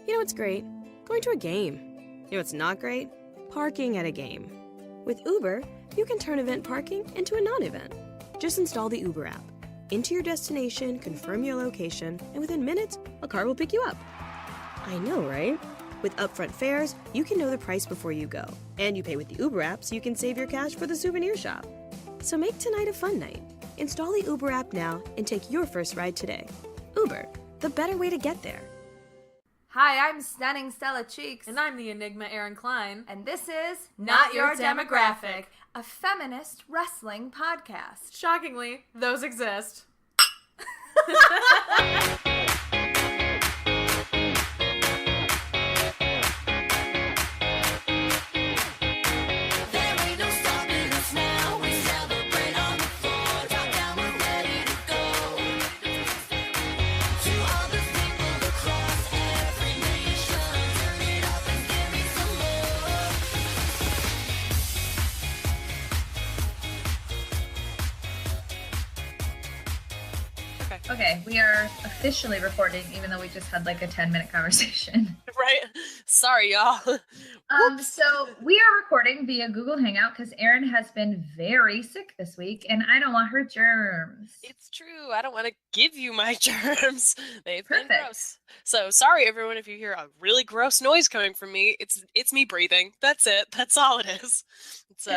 You know what's great? Going to a game. You know what's not great? Parking at a game. With Uber, you can turn event parking into a non-event. Just install the Uber app. Enter your destination, confirm your location, and within minutes, a car will pick you up. I know, right? With upfront fares, you can know the price before you go. And you pay with the Uber app so you can save your cash for the souvenir shop. So make tonight a fun night. Install the Uber app now and take your first ride today. Uber, the better way to get there. Hi, I'm stunning Stella Cheeks. And I'm the Enigma Erin Klein. And this is Not Your Demographic, a feminist wrestling podcast. Shockingly, those exist. Okay, we are officially recording, even though we just had like a 10-minute conversation. Right? Sorry, y'all. So we are recording via Google Hangout because Erin has been very sick this week, and I don't want her germs. It's true. I don't want to give you my germs. They've been Perfect. gross. So sorry, everyone, if you hear a really gross noise coming from me. It's me breathing. That's it. That's all it is. It's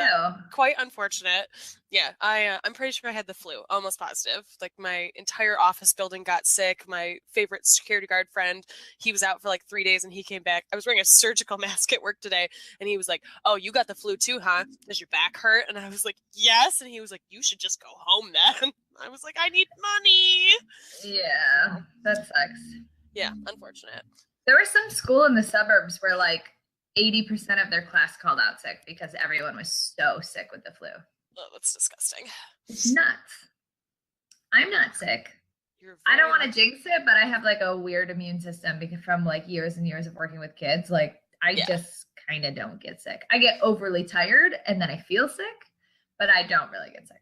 quite unfortunate. Yeah, I'm pretty sure I had the flu. Almost positive. Like my entire office building got sick. My favorite security guard friend, he was out for like 3 days and he came back. I was wearing a surgical mask at work today and he was like, "Oh, you got the flu too, huh? Does your back hurt?" And I was like, "Yes." And he was like, "You should just go home then." I was like, "I need money." Yeah, that sucks. Yeah, unfortunate. There was some school in the suburbs where like 80% of their class called out sick because everyone was so sick with the flu. Oh, that's disgusting. It's nuts. I'm not sick. I don't want to jinx it, but I have like a weird immune system because from like years and years of working with kids, like I just kind of don't get sick. I get overly tired and then I feel sick, but I don't really get sick.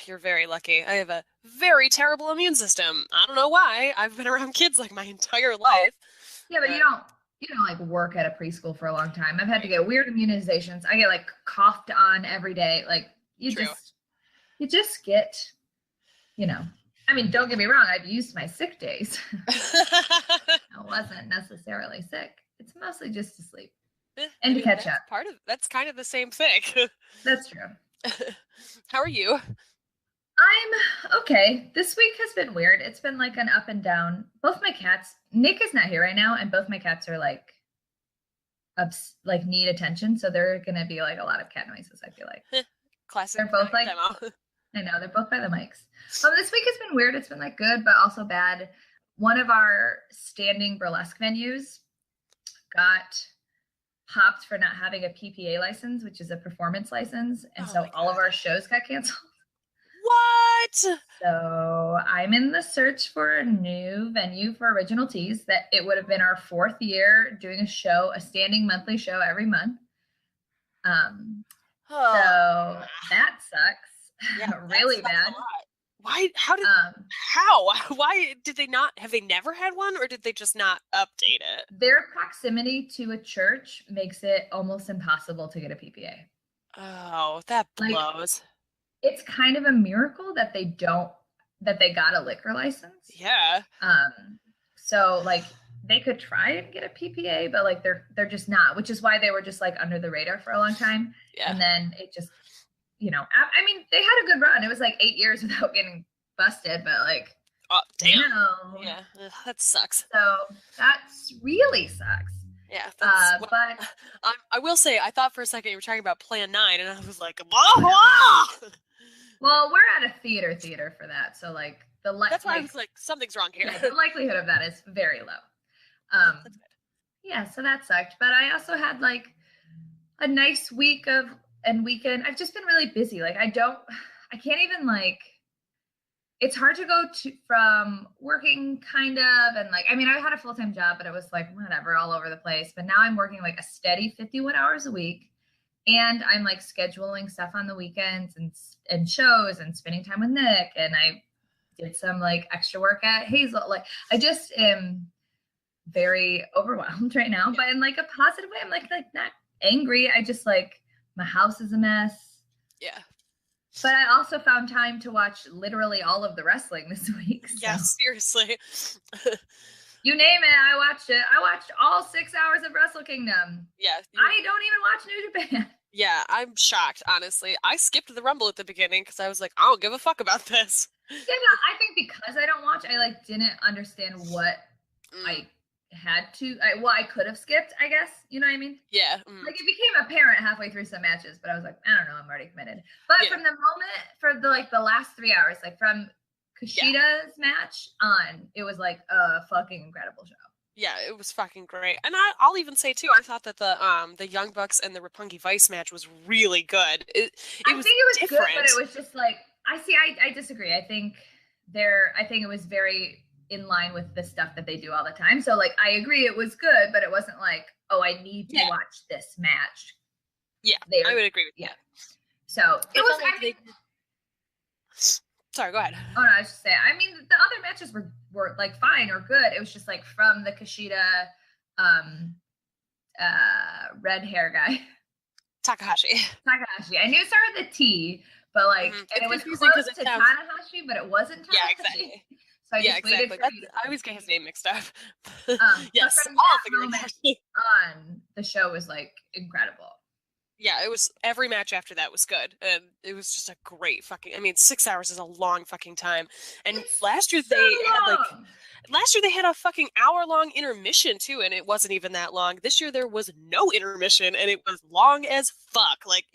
You're very lucky. I have a very terrible immune system. I don't know why. I've been around kids like my entire life. Yeah, but you don't like work at a preschool for a long time. I've had to get weird immunizations. I get like coughed on every day. Like you just get, I mean, don't get me wrong. I've used my sick days. I wasn't necessarily sick. It's mostly just to sleep and to catch up. That's kind of the same thing. That's true. How are you? I'm okay. This week has been weird. It's been like an up and down. Both my cats, Nick is not here right now, and both my cats are like need attention. So they're gonna be like a lot of cat noises, I feel like. Classic. They're both like I know, they're both by the mics. This week has been weird. It's been like good, but also bad. One of our standing burlesque venues got popped for not having a PPA license, which is a performance license. And so all of our shows got canceled. What? So I'm in the search for a new venue for Original Teas. That it would have been our 4th year doing a standing monthly show every month. So that sucks. Yeah, really bad. Why? Why did they not? Have they never had one, or did they just not update it? Their proximity to a church makes it almost impossible to get a PPA. Oh, that blows. It's kind of a miracle that they got a liquor license. Yeah. So like they could try and get a PPA, but like they're just not, which is why they were just like under the radar for a long time. Yeah. And then it just, I mean, they had a good run. It was like 8 years without getting busted, but like, oh, damn. Yeah, that sucks. So that really sucks. Yeah, but I will say, I thought for a second you were talking about Plan 9, and I was like, whoa. Well, we're at a theater for that, so like that's why I was like, something's wrong here. The likelihood of that is very low. That's good. Yeah, so that sucked. But I also had like a nice week and weekend. I've just been really busy. Like I can't even like. It's hard to go from working kind of, and like, I mean, I had a full-time job, but it was like, whatever, all over the place. But now I'm working like a steady 51 hours a week. And I'm like scheduling stuff on the weekends and shows and spending time with Nick. And I did some like extra work at Hazel. Like I just am very overwhelmed right now, but in like a positive way. I'm like not angry. I just like my house is a mess. Yeah. But I also found time to watch literally all of the wrestling this week. So. Yeah, seriously. You name it, I watched it. I watched all 6 hours of Wrestle Kingdom. Yeah. I don't even watch New Japan. Yeah, I'm shocked, honestly. I skipped the Rumble at the beginning because I was like, I don't give a fuck about this. Yeah, no, I think because I don't watch, I like didn't understand what I had to. I could have skipped, I guess. You know what I mean? Yeah. Like it became apparent halfway through some matches, but I was like, I don't know, I'm already committed. But from the moment for the last 3 hours, like from Kushida's match on, it was like a fucking incredible show. Yeah, it was fucking great. And I'll even say too, I thought that the Young Bucks and the Roppongi Vice match was really good. I think it was different. Good, but it was just like I disagree. I think it was very in line with the stuff that they do all the time. So like I agree it was good, but it wasn't like, oh, I need to watch this match. Yeah, I would agree with that. So it was Sorry, go ahead. Oh no, I was just saying. I mean, the other matches were like fine or good. It was just like from the Kushida, red hair guy, Takahashi. I knew it started with a T, but like, and it was close to Tanahashi, but it wasn't Tanahashi. Yeah, exactly. So I just waited for I always get his name mixed up. Yes, on the show was like incredible. Yeah, it was. Every match after that was good, and it was just a great fucking. I mean, 6 hours is a long fucking time. And last year they had a fucking hour-long intermission too, and it wasn't even that long. This year there was no intermission, and it was long as fuck. Like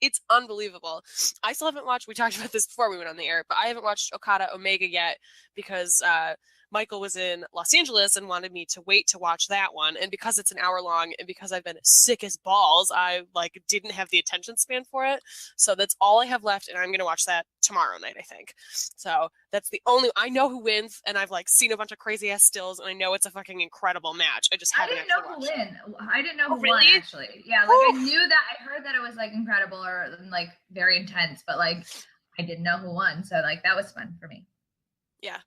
it's unbelievable. I still haven't watched. We talked about this before we went on the air, but I haven't watched Okada Omega yet because Michael was in Los Angeles and wanted me to wait to watch that one. And because it's an hour long and because I've been sick as balls, I like didn't have the attention span for it. So that's all I have left. And I'm going to watch that tomorrow night, I think. So that's the only, I know who wins and I've like seen a bunch of crazy ass stills and I know it's a fucking incredible match. I just haven't actually watched it. I didn't know who really? won actually. Yeah. Like I knew that, I heard that it was like incredible or like very intense, but like I didn't know who won. So like that was fun for me. Yeah.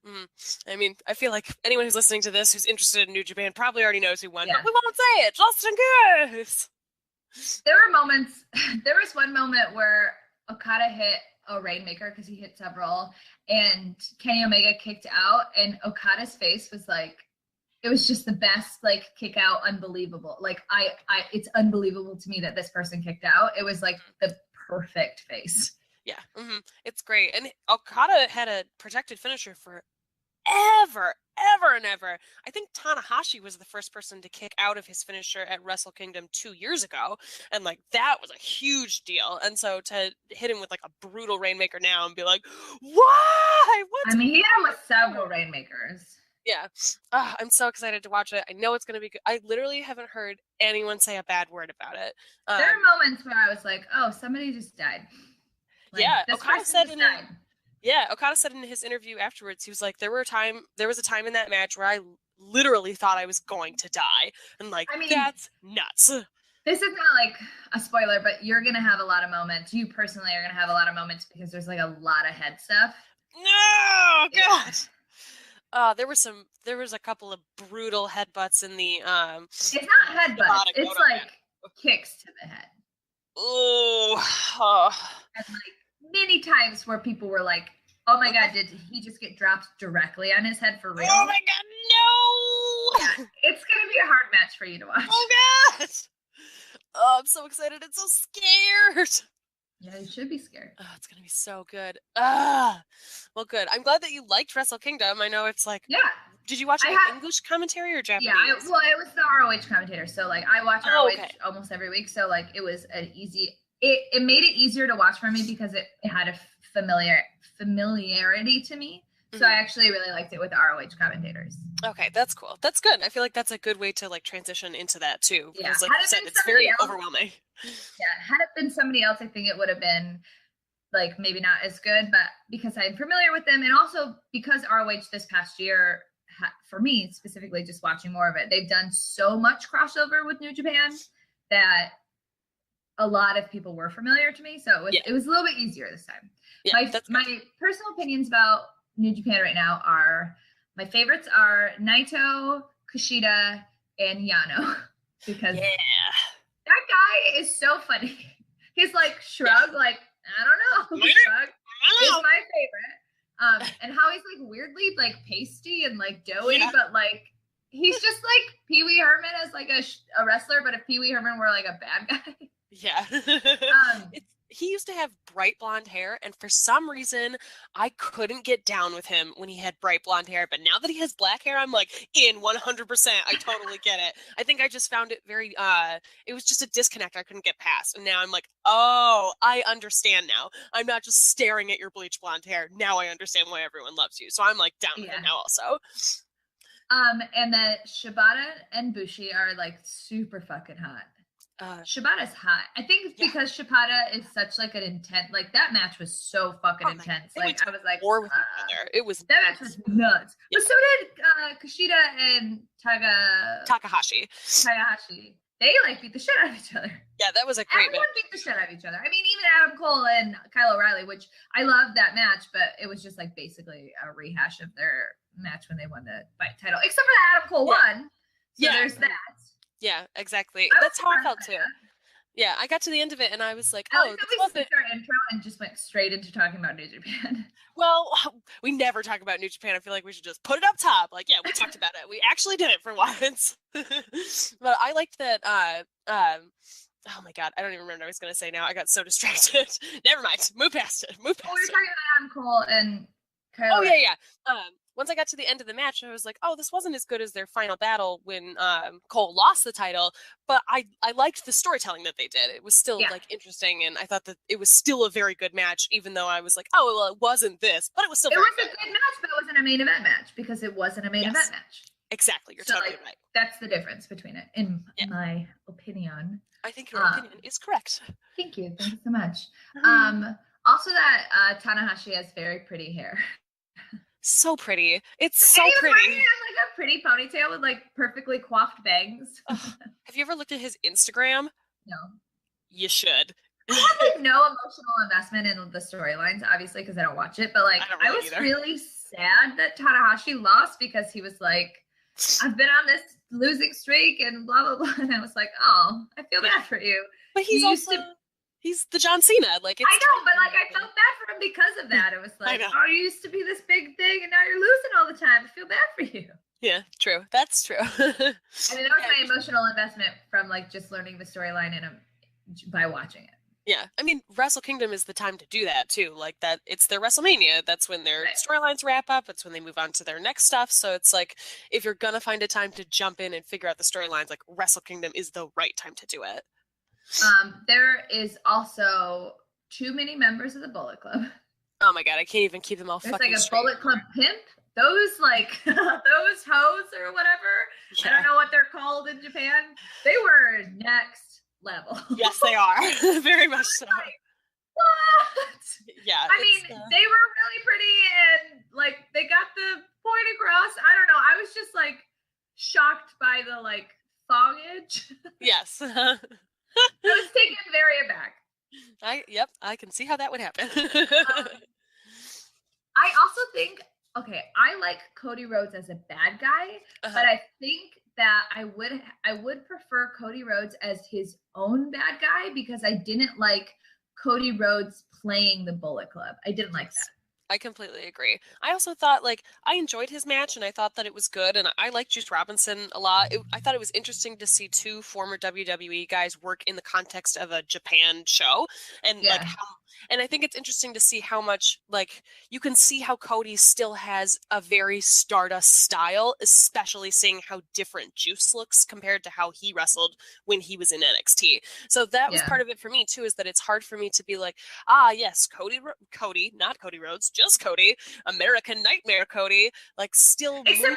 I mean, I feel like anyone who's listening to this who's interested in New Japan probably already knows who won, but we won't say it. Justin Goose. There was one moment where Okada hit a Rainmaker because he hit several, and Kenny Omega kicked out, and Okada's face was like, it was just the best, like, kick out, unbelievable. Like, it's unbelievable to me that this person kicked out. It was like the perfect face. Yeah, it's great. And Okada had a protected finisher for ever and ever. I think Tanahashi was the first person to kick out of his finisher at Wrestle Kingdom 2 years ago. And like, that was a huge deal. And so to hit him with like a brutal Rainmaker now and be like, why? I mean, he hit him with several Rainmakers. Yeah. I'm so excited to watch it. I know it's going to be good. I literally haven't heard anyone say a bad word about it. There are moments where I was like, oh, somebody just died. Like, yeah, Okada said in his interview afterwards, he was like, there was a time in that match where I literally thought I was going to die. And like, I mean, that's nuts. This is not like a spoiler, but you're going to have a lot of moments. You personally are going to have a lot of moments because there's like a lot of head stuff. No, God. There was a couple of brutal headbutts in the it's not headbutts, it's like kicks to the head. Oh. And like many times where people were like, oh my God, did he just get dropped directly on his head for real? Oh my God, no! Yeah, it's gonna be a hard match for you to watch. Oh God! Oh, I'm so excited and so scared. Yeah, you should be scared. Oh, it's gonna be so good. Well, good. I'm glad that you liked Wrestle Kingdom. I know it's like, did you watch English commentary or Japanese? Yeah, it was the ROH commentator. So like I watch ROH almost every week. So like it was an easy. It made it easier to watch for me because it had a familiarity to me. Mm-hmm. So I actually really liked it with the ROH commentators. Okay, that's cool. That's good. I feel like that's a good way to like transition into that too. Because like you said, it's very overwhelming. Yeah, had it been somebody else, I think it would have been like maybe not as good. But because I'm familiar with them, and also because ROH this past year, for me specifically, just watching more of it, they've done so much crossover with New Japan that a lot of people were familiar to me. So it was a little bit easier this time. Yeah, my personal opinions about New Japan right now are, my favorites are Naito, Kushida and Yano because Yeah. that guy is so funny. He's like shrug, like I don't know, shrug is my favorite. And how he's like weirdly like pasty and like doughy, but like he's just like Pee Wee Herman as like a wrestler, but if Pee Wee Herman were like a bad guy. Yeah. He used to have bright blonde hair, and for some reason, I couldn't get down with him when he had bright blonde hair. But now that he has black hair, I'm like, in 100%. I totally get it. I think I just found it very, it was just a disconnect I couldn't get past. And now I'm like, oh, I understand now. I'm not just staring at your bleach blonde hair. Now I understand why everyone loves you. So I'm like down with him now also. And then Shibata and Bushi are like super fucking hot. Shibata's hot. I think it's because Shibata is such like an intense, like that match was so fucking intense. Like I was like, it was that match was nuts. But so did Kushida and Takahashi. They like beat the shit out of each other. Yeah, that was a great Everyone beat the shit out of each other. I mean, even Adam Cole and Kyle O'Reilly, which I love that match, but it was just like basically a rehash of their match when they won the fight title, except for that Adam Cole won. So there's that. Yeah, exactly. That's how I felt too. Yeah, I got to the end of it and I was like, oh, this wasn't our intro and just went straight into talking about New Japan. Well, we never talk about New Japan. I feel like we should just put it up top. Like, yeah, we talked about it. We actually did it for once. But I liked that. Oh my God, I don't even remember what I was gonna say now. I got so distracted. Never mind. Move past it. We were talking about Adam Cole and Kyle. Oh yeah. Once I got to the end of the match, I was like, oh, this wasn't as good as their final battle when Cole lost the title, but I liked the storytelling that they did. It was still like interesting, and I thought that it was still a very good match, even though I was like, oh, well, it wasn't this, but it was still very good. It was a good match, but it wasn't a main event match because it wasn't a main event match. Exactly, you're totally right. That's the difference between it, in my opinion. I think your opinion is correct. Thank you so much. Also that Tanahashi has very pretty hair. So pretty. It's so pretty. He has like a pretty ponytail with like perfectly coiffed bangs. Have you ever looked at his Instagram? No. You should. I have like no emotional investment in the storylines, obviously, because I don't watch it. But like, I was really sad that Tanahashi lost because he was like, I've been on this losing streak and blah blah blah, and I was like, oh, I feel bad for you. But he's the John Cena. Like I know, but like I felt bad for him because of that. It was like, oh, you used to be this big thing, and now you're losing all the time. I feel bad for you. Yeah, true. That's true. I mean, that was my emotional investment from like just learning the storyline by watching it. Yeah, I mean, Wrestle Kingdom is the time to do that too. Like that, it's their WrestleMania. That's when their storylines wrap up. It's when they move on to their next stuff. So it's like, if you're gonna find a time to jump in and figure out the storylines, like Wrestle Kingdom is the right time to do it. There is also too many members of the Bullet Club. Oh my God, I can't even keep them all fucking like a straight. Bullet Club pimp. Those like those hoes or whatever. Yeah. I don't know what they're called in Japan. They were next level. Yes, they are. Very much so. Like, what? Yeah. I mean, they were really pretty and like they got the point across. I don't know. I was just like shocked by the like thongage. Yes. I was taken very aback. I can see how that would happen. I also think, I like Cody Rhodes as a bad guy, but I think that I would prefer Cody Rhodes as his own bad guy because I didn't like Cody Rhodes playing the Bullet Club. I didn't like that. I completely agree. I also thought, I enjoyed his match, and I thought that it was good, and I liked Juice Robinson a lot. I thought it was interesting to see two former WWE guys work in the context of a Japan show, and and I think it's interesting to see how much, you can see how Cody still has a very Stardust style, especially seeing how different Juice looks compared to how he wrestled when he was in NXT. So that was part of it for me, too, is that it's hard for me to be like, yes, Cody, not Cody Rhodes, just Cody, American Nightmare Cody, still except for the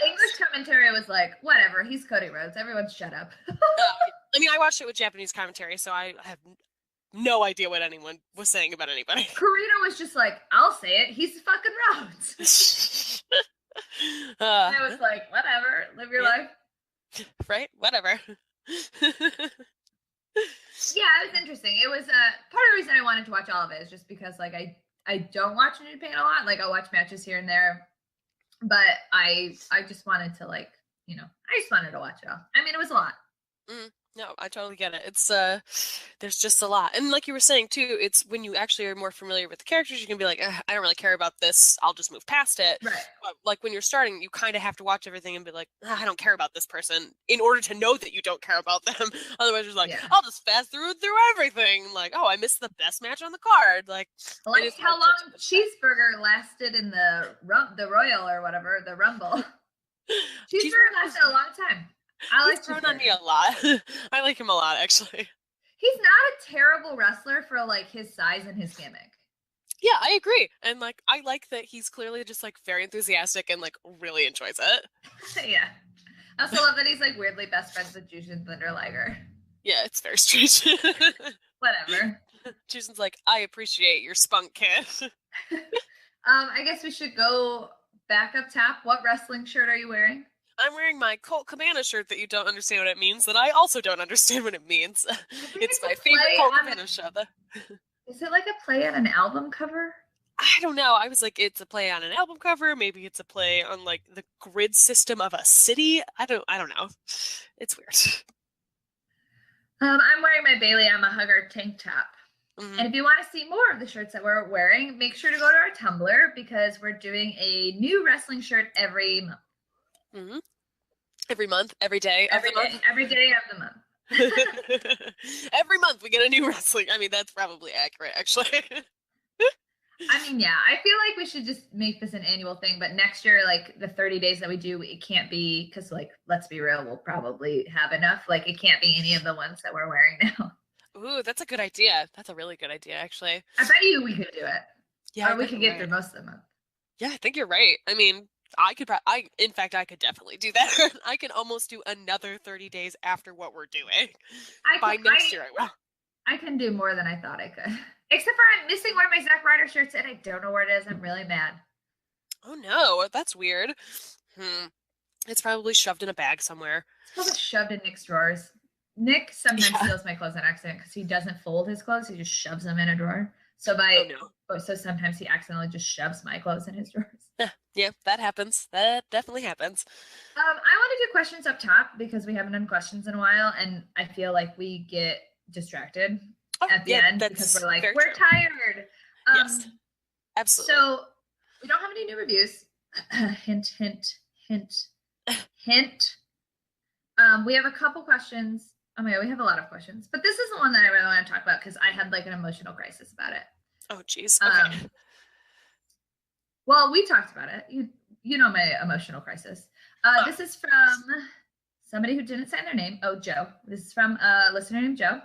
English commentary was like, whatever, he's Cody Rhodes, everyone shut up. I mean, I watched it with Japanese commentary, so I have no idea what anyone was saying about anybody. Karina was just like, I'll say it, he's fucking Rhodes. And I was like, whatever, live your life. Right? Whatever. Yeah, it was interesting. It was part of the reason I wanted to watch all of it is just because I don't watch New Japan a lot. I'll watch matches here and there, but I just wanted to I just wanted to watch it all. I mean, it was a lot. No, I totally get it. It's there's just a lot, and like you were saying too, it's when you actually are more familiar with the characters, you can be like, I don't really care about this. I'll just move past it. Right. But like when you're starting, you kind of have to watch everything and be like, I don't care about this person, in order to know that you don't care about them. Otherwise, you're like, I'll just fast through everything. Like, oh, I missed the best match on the card. Like how long Cheeseburger lasted in the Royal or whatever, the Rumble. Cheeseburger lasted a long time. He's grown on me a lot. I like him a lot, actually. He's not a terrible wrestler for like his size and his gimmick. Yeah, I agree. And like I like that he's clearly just like very enthusiastic and like really enjoys it. Yeah. I also love that he's like weirdly best friends with Jushin Thunder Liger. Yeah, it's very strange. Whatever. Jushin's like, I appreciate your spunk, kid. I guess we should go back up top. What wrestling shirt are you wearing? I'm wearing my Colt Cabana shirt that you don't understand what it means, that I also don't understand what it means. It's my favorite Colt Cabana shirt. Is it like a play on an album cover? I don't know. I was like, it's a play on an album cover. Maybe it's a play on like the grid system of a city. I don't know. It's weird. I'm wearing my Bailey I'm a Hugger tank top. Mm-hmm. And if you want to see more of the shirts that we're wearing, make sure to go to our Tumblr because we're doing a new wrestling shirt every month. Mm-hmm. Every month, every day, every day of the month. Every month we get a new wrestling. I mean, that's probably accurate, actually. I mean, yeah, I feel like we should just make this an annual thing. But next year, like the 30 days that we do, it can't be because, like, let's be real, we'll probably have enough. Like, it can't be any of the ones that we're wearing now. Ooh, that's a good idea. That's a really good idea, actually. I bet you we could do it. Yeah, or we could get through most of the month. Yeah, I think you're right. I mean, I could definitely do that. I can almost do another 30 days after what we're doing. By next year, I will. I can do more than I thought I could. Except for I'm missing one of my Zack Ryder shirts and I don't know where it is. I'm really mad. Oh no, that's weird. It's probably shoved in a bag somewhere. It's probably shoved in Nick's drawers. Nick sometimes steals my clothes on accident because he doesn't fold his clothes. He just shoves them in a drawer. So so sometimes he accidentally just shoves my clothes in his drawers. Yeah, that happens. That definitely happens. I want to do questions up top because we haven't done questions in a while, and I feel like we get distracted at the end because we're like, we're tired. Yes, absolutely. So we don't have any new reviews. Hint, hint, hint, hint. We have a couple questions. Oh my God, we have a lot of questions, but this is the one that I really want to talk about because I had like an emotional crisis about it. Oh, geez. Okay. Well, we talked about it. You know my emotional crisis. This is from somebody who didn't sign their name. Oh, Joe. This is from a listener named Joe.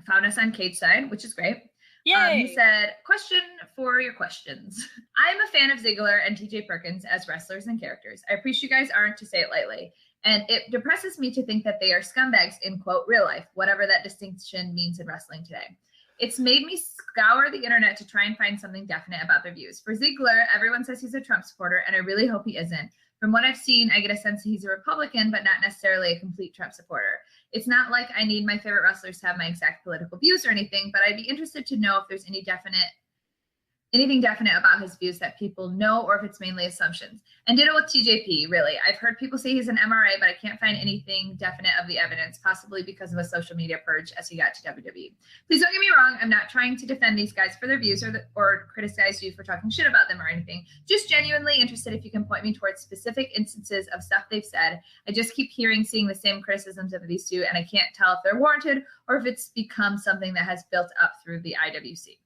Found us on Cage Side, which is great. Yay! He said, question for your questions. I'm a fan of Ziggler and TJ Perkins as wrestlers and characters. I appreciate you guys aren't, to say it lightly. And it depresses me to think that they are scumbags in, quote, real life, whatever that distinction means in wrestling today. It's made me scour the internet to try and find something definite about their views. For Ziggler, everyone says he's a Trump supporter, and I really hope he isn't. From what I've seen, I get a sense that he's a Republican, but not necessarily a complete Trump supporter. It's not like I need my favorite wrestlers to have my exact political views or anything, but I'd be interested to know if there's anything definite about his views that people know, or if it's mainly assumptions. And ditto with TJP, really. I've heard people say he's an MRA, but I can't find anything definite of the evidence, possibly because of a social media purge as he got to WWE. Please don't get me wrong. I'm not trying to defend these guys for their views or criticize you for talking shit about them or anything. Just genuinely interested if you can point me towards specific instances of stuff they've said. I just keep seeing the same criticisms of these two, and I can't tell if they're warranted or if it's become something that has built up through the IWC.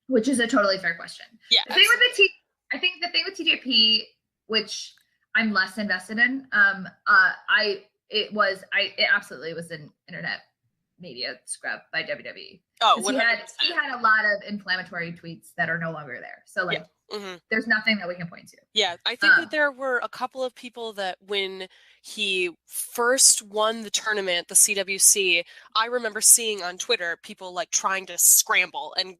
Which is a totally fair question. Yeah. I think the thing with TJP, which I'm less invested in, it absolutely was an internet media scrub by WWE. Oh, he had a lot of inflammatory tweets that are no longer there. So like, there's nothing that we can point to. Yeah, I think that there were a couple of people that when he first won the tournament, the CWC, I remember seeing on Twitter people like trying to scramble and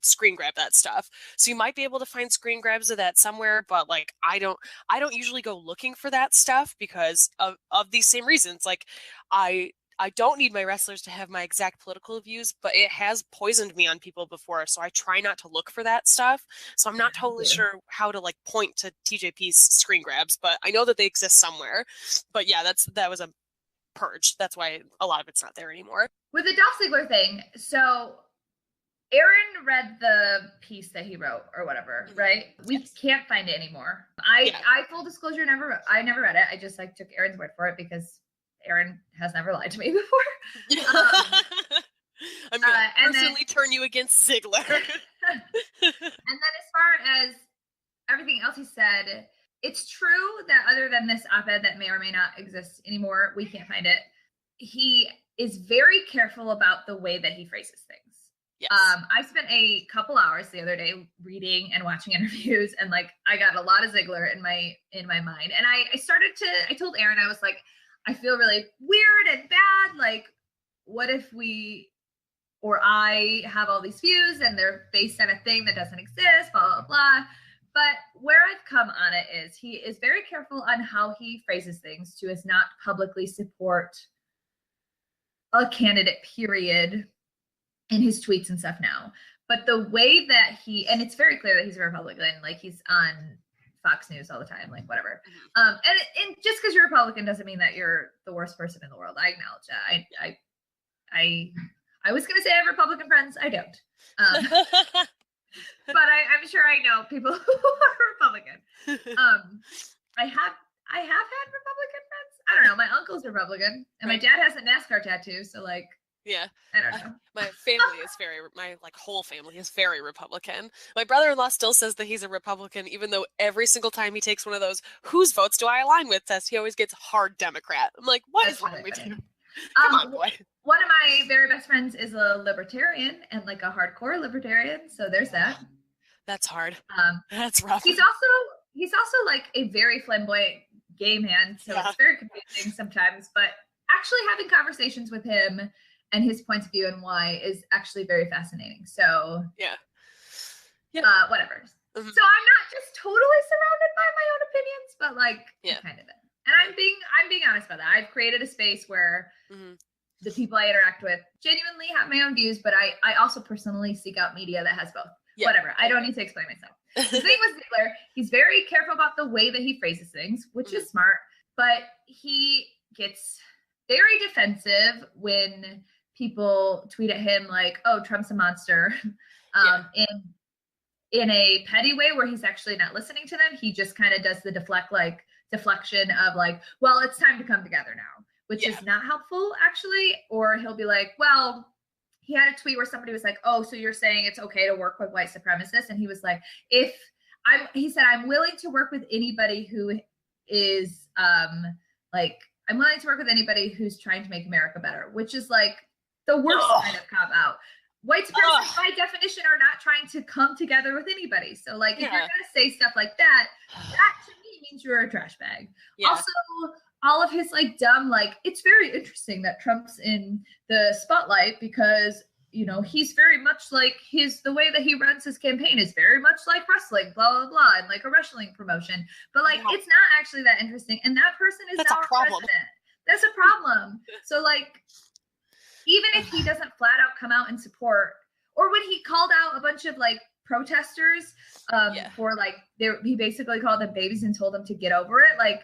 screen grab that stuff. So you might be able to find screen grabs of that somewhere, but like I don't usually go looking for that stuff because of these same reasons. Like I I don't need my wrestlers to have my exact political views, but it has poisoned me on people before, so I try not to look for that stuff. So I'm not totally sure how to like point to TJP's screen grabs, but I know that they exist somewhere. But yeah, that was a purge. That's why a lot of it's not there anymore. With the Dolph Ziggler thing, so Erin read the piece that he wrote or whatever, right? We can't find it anymore. I full disclosure, I never read it. I just like took Erin's word for it because Erin has never lied to me before. I'm gonna personally turn you against Ziggler. And then as far as everything else he said, it's true that other than this op-ed that may or may not exist anymore, we can't find it. He is very careful about the way that he phrases things. Yes. I spent a couple hours the other day reading and watching interviews, and like I got a lot of Ziggler in my mind. And I told Erin, I was like, I feel really weird and bad. Like, what if I have all these views and they're based on a thing that doesn't exist, blah, blah, blah. But where I've come on it is he is very careful on how he phrases things to not publicly support a candidate, period, in his tweets and stuff now. But the way that and it's very clear that he's a Republican, like he's on Fox News all the time, like whatever. And just because you're a Republican doesn't mean that you're the worst person in the world. I acknowledge that. I was going to say I have Republican friends. I don't. But I'm sure I know people who are Republican. I have had Republican friends. I don't know. My uncle's Republican, and my dad has a NASCAR tattoo. So like, yeah, I don't know. My family is my whole family is very Republican. My brother-in-law still says that he's a Republican, even though every single time he takes one of those "whose votes do I align with" tests, he always gets hard Democrat. I'm like, what is wrong with you? Come on, boy. One of my very best friends is a libertarian and like a hardcore libertarian. So there's that. That's hard. That's rough. He's also like a very flamboyant gay man. So it's very confusing sometimes, but actually having conversations with him and his points of view and why is actually very fascinating. So whatever. So I'm not just totally surrounded by my own opinions, but like kind of it. And I'm being honest about that. I've created a space where the people I interact with genuinely have my own views, but I also personally seek out media that has both. Yeah. Whatever. I don't need to explain myself. The thing with Ziggler, he's very careful about the way that he phrases things, which is smart, but he gets very defensive when people tweet at him like, "Oh, Trump's a monster," in a petty way where he's actually not listening to them. He just kind of does the deflection of like, "Well, it's time to come together now," which is not helpful actually. Or he'll be like, "Well," he had a tweet where somebody was like, "Oh, so you're saying it's okay to work with white supremacists?" And he was like, he said, "I'm willing to work with anybody who is I'm willing to work with anybody who's trying to make America better," which is like the worst kind of cop out. White supremacists, by definition, are not trying to come together with anybody. So, like, if you're going to say stuff like that, that to me means you're a trash bag. Yeah. Also, all of his, like, dumb, like, it's very interesting that Trump's in the spotlight because, you know, he's very much like the way that he runs his campaign is very much like wrestling, blah, blah, blah, and like a wrestling promotion. But, like, it's not actually that interesting. And that person is now our president. That's a problem. So, like, even if he doesn't flat out come out and support, or when he called out a bunch of like protesters for like, he basically called them babies and told them to get over it. Like,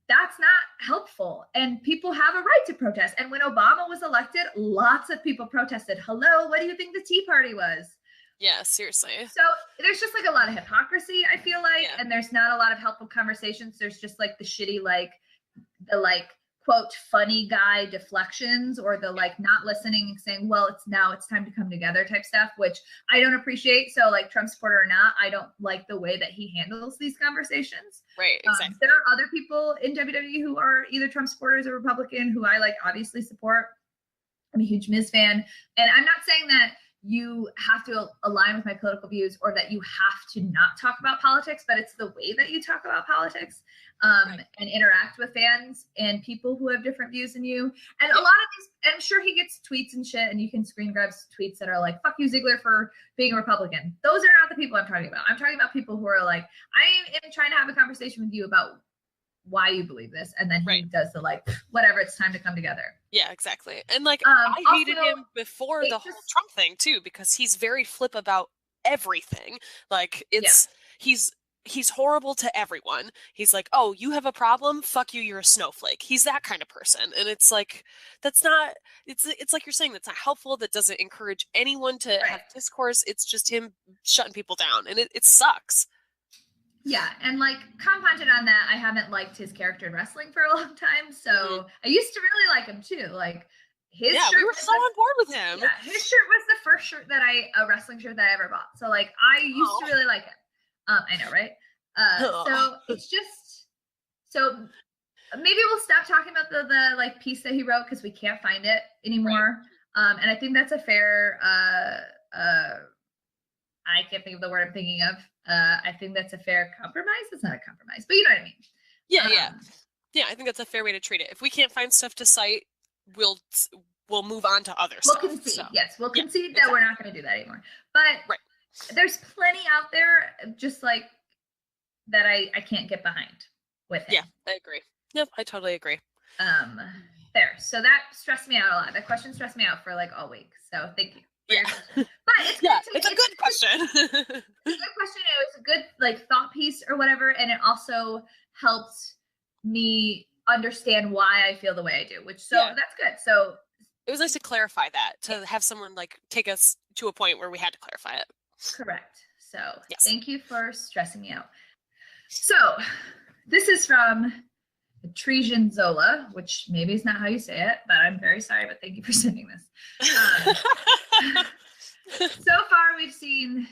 that's not helpful. And people have a right to protest. And when Obama was elected, lots of people protested. Hello, what do you think the Tea Party was? Yeah, seriously. So there's just like a lot of hypocrisy, I feel like, and there's not a lot of helpful conversations. There's just like the shitty, like the like, quote, funny guy deflections or the like not listening and saying, well, it's time to come together type stuff, which I don't appreciate. So like Trump supporter or not, I don't like the way that he handles these conversations. Right, exactly. There are other people in WWE who are either Trump supporters or Republican who I like obviously support. I'm a huge Miz fan. And I'm not saying that you have to align with my political views or that you have to not talk about politics, but it's the way that you talk about politics and interact with fans and people who have different views than you. And a lot of these, I'm sure he gets tweets and shit, and you can screen grab tweets that are like, "Fuck you, Ziggler, for being a Republican." Those are not the people I'm talking about. I'm talking about people who are like, I am trying to have a conversation with you about why you believe this, and then he Right. does the like whatever, it's time to come together. Yeah, exactly. And like I hated also, him before the whole Trump thing too, because he's very flip about everything. Like he's horrible to everyone. He's like, oh, you have a problem? Fuck you, you're a snowflake. He's that kind of person. And it's like, that's not, it's like you're saying, that's not helpful. That doesn't encourage anyone to have discourse. It's just him shutting people down. And it sucks. Yeah, and like compounded on that, I haven't liked his character in wrestling for a long time. So I used to really like him too. Like his shirt, we were so on board with him. Yeah, his shirt was the first shirt that a wrestling shirt that I ever bought. So like I used to really like him. I know, right? So it's just, so maybe we'll stop talking about the like piece that he wrote because we can't find it anymore. Right. And I think that's a fair, I can't think of the word I'm thinking of. I think that's a fair compromise. It's not a compromise, but you know what I mean? Yeah. Yeah, I think that's a fair way to treat it. If we can't find stuff to cite, we'll move on to other stuff. We'll concede. So. Yes, we'll concede that we're not going to do that anymore. But there's plenty out there just like that I can't get behind with him. Yeah, I agree. Yep, I totally agree. There. So that stressed me out a lot. That question stressed me out for like all week. So thank you. Yeah. But it's it's a good question. It's a good question. It was a good like thought piece or whatever, and it also helped me understand why I feel the way I do, which that's good. So it was nice to clarify that, to have someone like take us to a point where we had to clarify it. Correct. So thank you for stressing me out. So this is from Tresian Zola, which maybe is not how you say it, but I'm very sorry, but thank you for sending this. So far we've seen,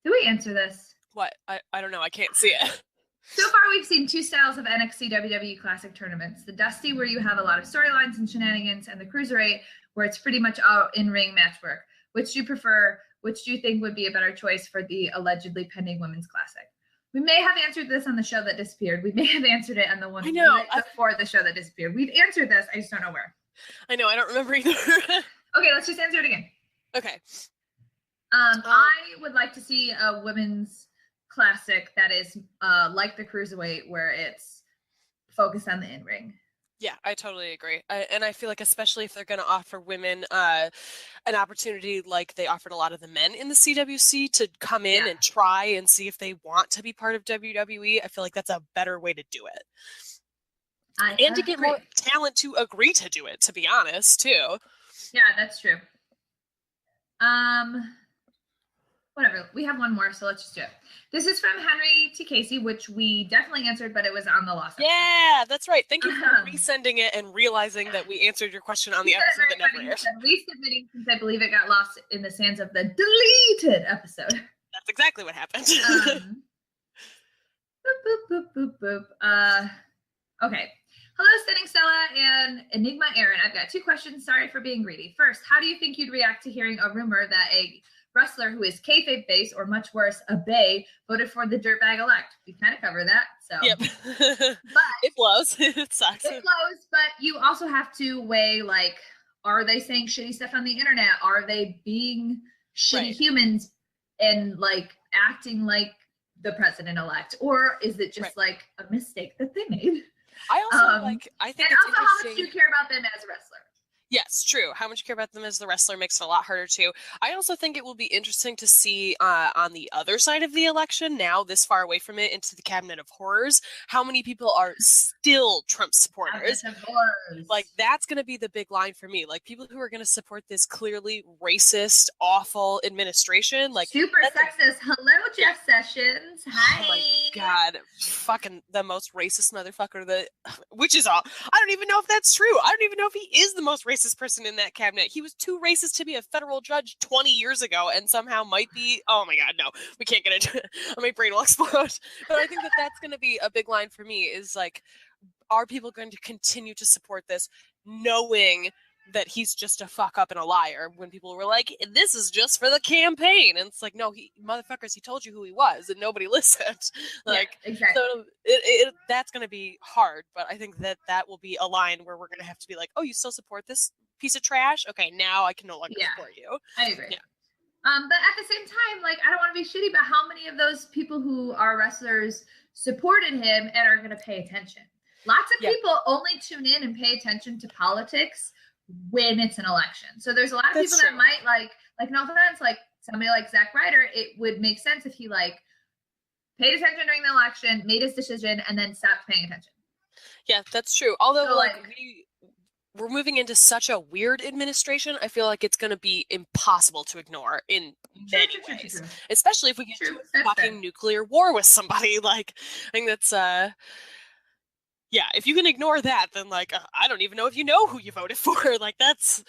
did we answer this? What? I don't know. I can't see it. So far we've seen two styles of NXT WWE Classic tournaments. The Dusty, where you have a lot of storylines and shenanigans, and the Cruiserweight, where it's pretty much all in-ring match work. Which do you prefer? Which do you think would be a better choice for the allegedly pending Women's Classic? We may have answered this on the show that disappeared. We may have answered it on the one before the show that disappeared. We've answered this. I just don't know where. I know. I don't remember either. Okay, let's just answer it again. Okay. I would like to see a Women's Classic that is like the Cruiserweight, where it's focused on the in-ring. Yeah, I totally agree. And I feel like especially if they're going to offer women an opportunity like they offered a lot of the men in the CWC to come in and try and see if they want to be part of WWE, I feel like that's a better way to do it. And to get more talent to agree to do it, to be honest, too. Yeah, that's true. Whatever. We have one more, so let's just do it. This is from Henry T. Casey, which we definitely answered, but it was on the lost episode. Yeah, that's right. Thank you for resending it and realizing that we answered your question on the episode that never aired. Resubmitting, since I believe it got lost in the sands of the deleted episode. That's exactly what happened. Okay. Hello, Stunning Stella and Enigma Erin. I've got two questions. Sorry for being greedy. First, how do you think you'd react to hearing a rumor that a wrestler who is kayfabe based, or much worse, a bae, voted for the dirtbag elect? We kind of covered that. So yep. But it blows. It sucks. It blows, but you also have to weigh, like, are they saying shitty stuff on the internet? Are they being shitty humans and like acting like the president elect? Or is it just like a mistake that they made? I also I think and it's also how much do you care about them as a wrestler? Yes, true. How much you care about them as the wrestler makes it a lot harder too. I also think it will be interesting to see on the other side of the election, now this far away from it, into the Cabinet of Horrors, how many people are still Trump supporters. Like, that's going to be the big line for me. Like, people who are going to support this clearly racist, awful administration. Like, super sexist. Hello, Jeff Sessions. Hi. Oh my God. Fucking the most racist motherfucker. Which is all. I don't even know if that's true. I don't even know if he is the most racist person in that cabinet. He was too racist to be a federal judge 20 years ago and somehow might be. Oh my God, no, we can't get into it. My brain will explode. But I think that that's going to be a big line for me, is like, are people going to continue to support this knowing that he's just a fuck up and a liar, when people were like, this is just for the campaign? And it's like, no, motherfuckers, he told you who he was and nobody listened. Like, yeah, exactly. So that's going to be hard, but I think that will be a line where we're going to have to be like, oh, you still support this piece of trash? Okay, now I can no longer support you. I agree. Yeah. But at the same time, like, I don't want to be shitty, but how many of those people who are wrestlers supported him and are going to pay attention? Lots of people only tune in and pay attention to politics when it's an election. So there's a lot of people that might like no offense, like somebody like Zack Ryder, it would make sense if he like paid attention during the election, made his decision, and then stopped paying attention. Yeah, that's true. Although so, we're moving into such a weird administration, I feel like it's going to be impossible to ignore in many ways. Especially if we get to a fucking nuclear war with somebody. Like, I think that's, yeah, if you can ignore that, then, like, I don't even know if you know who you voted for. Like, that's,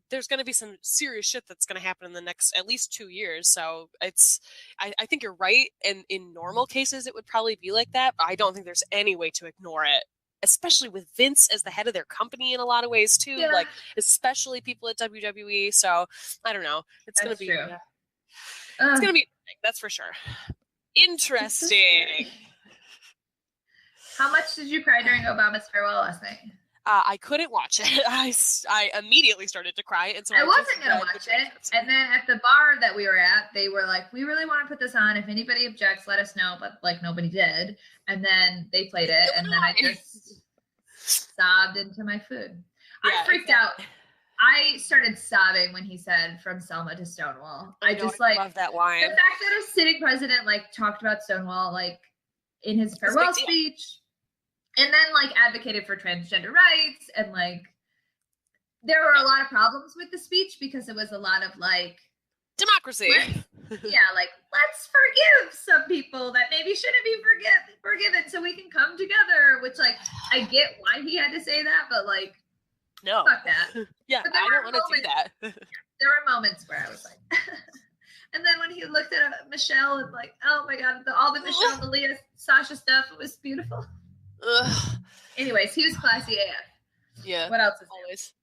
there's going to be some serious shit that's going to happen in the next at least 2 years. So it's, I think you're right. And in normal cases, it would probably be like that. But I don't think there's any way to ignore it. Especially with Vince as the head of their company in a lot of ways too, like especially people at WWE. So I don't know. It's gonna be it's gonna be that's for sure. Interesting. How much did you cry during Obama's farewell last night? I couldn't watch it. I immediately started to cry, and so I wasn't gonna watch it. And then at the bar that we were at, they were like, "We really want to put this on. If anybody objects, let us know." But like nobody did. And then they played it, and then I just sobbed into my food. Yeah, I freaked out. I started sobbing when he said "from Selma to Stonewall." I just like love that line. The fact that a sitting president like talked about Stonewall like in his farewell speech. And then, like, advocated for transgender rights. And, like, there were a lot of problems with the speech because it was a lot of, like... democracy. Yeah, like, let's forgive some people that maybe shouldn't be forgiven so we can come together. Which, like, I get why he had to say that, but, like, no. Fuck that. Yeah, I don't want to do that. There were moments where I was like... And then when he looked at Michelle and, like, oh, my God, all the Michelle, the Leah, Sasha stuff, it was beautiful. Ugh. Anyways, he was classy AF. Yeah. What else is always?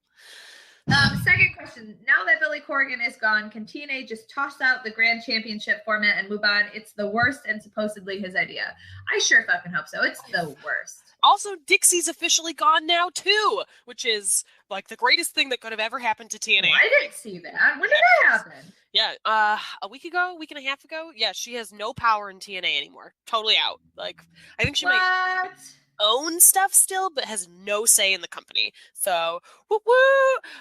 Second question. Now that Billy Corgan is gone, can TNA just toss out the Grand Championship format and move on? It's the worst and supposedly his idea. I sure fucking hope so. It's the worst. Also, Dixie's officially gone now, too, which is, like, the greatest thing that could have ever happened to TNA. Oh, I didn't see that. When did that happen? Yeah, a week and a half ago? Yeah, she has no power in TNA anymore. Totally out. Like, I think she might own stuff still, but has no say in the company. So, woo!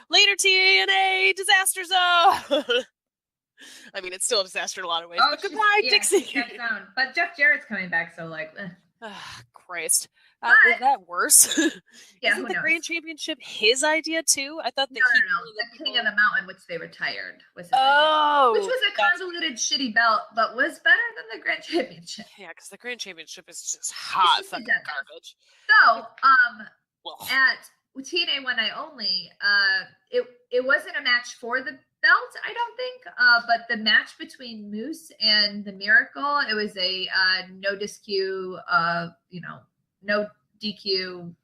Later, TNA! Disaster zone! I mean, it's still a disaster in a lot of ways, but goodbye, Dixie! But Jeff Jarrett's coming back, so, like... Christ. Is that worse? Yeah, Isn't the Grand Championship his idea too? I thought that no. The King of the Mountain, which they retired, was his idea. Which was a convoluted, shitty belt, but was better than the Grand Championship. Yeah, because the Grand Championship is just hot fucking garbage. So, at TNA One Night Only, it wasn't a match for the belt, I don't think, but the match between Moose and the Miracle, it was a no DQ, no DQ,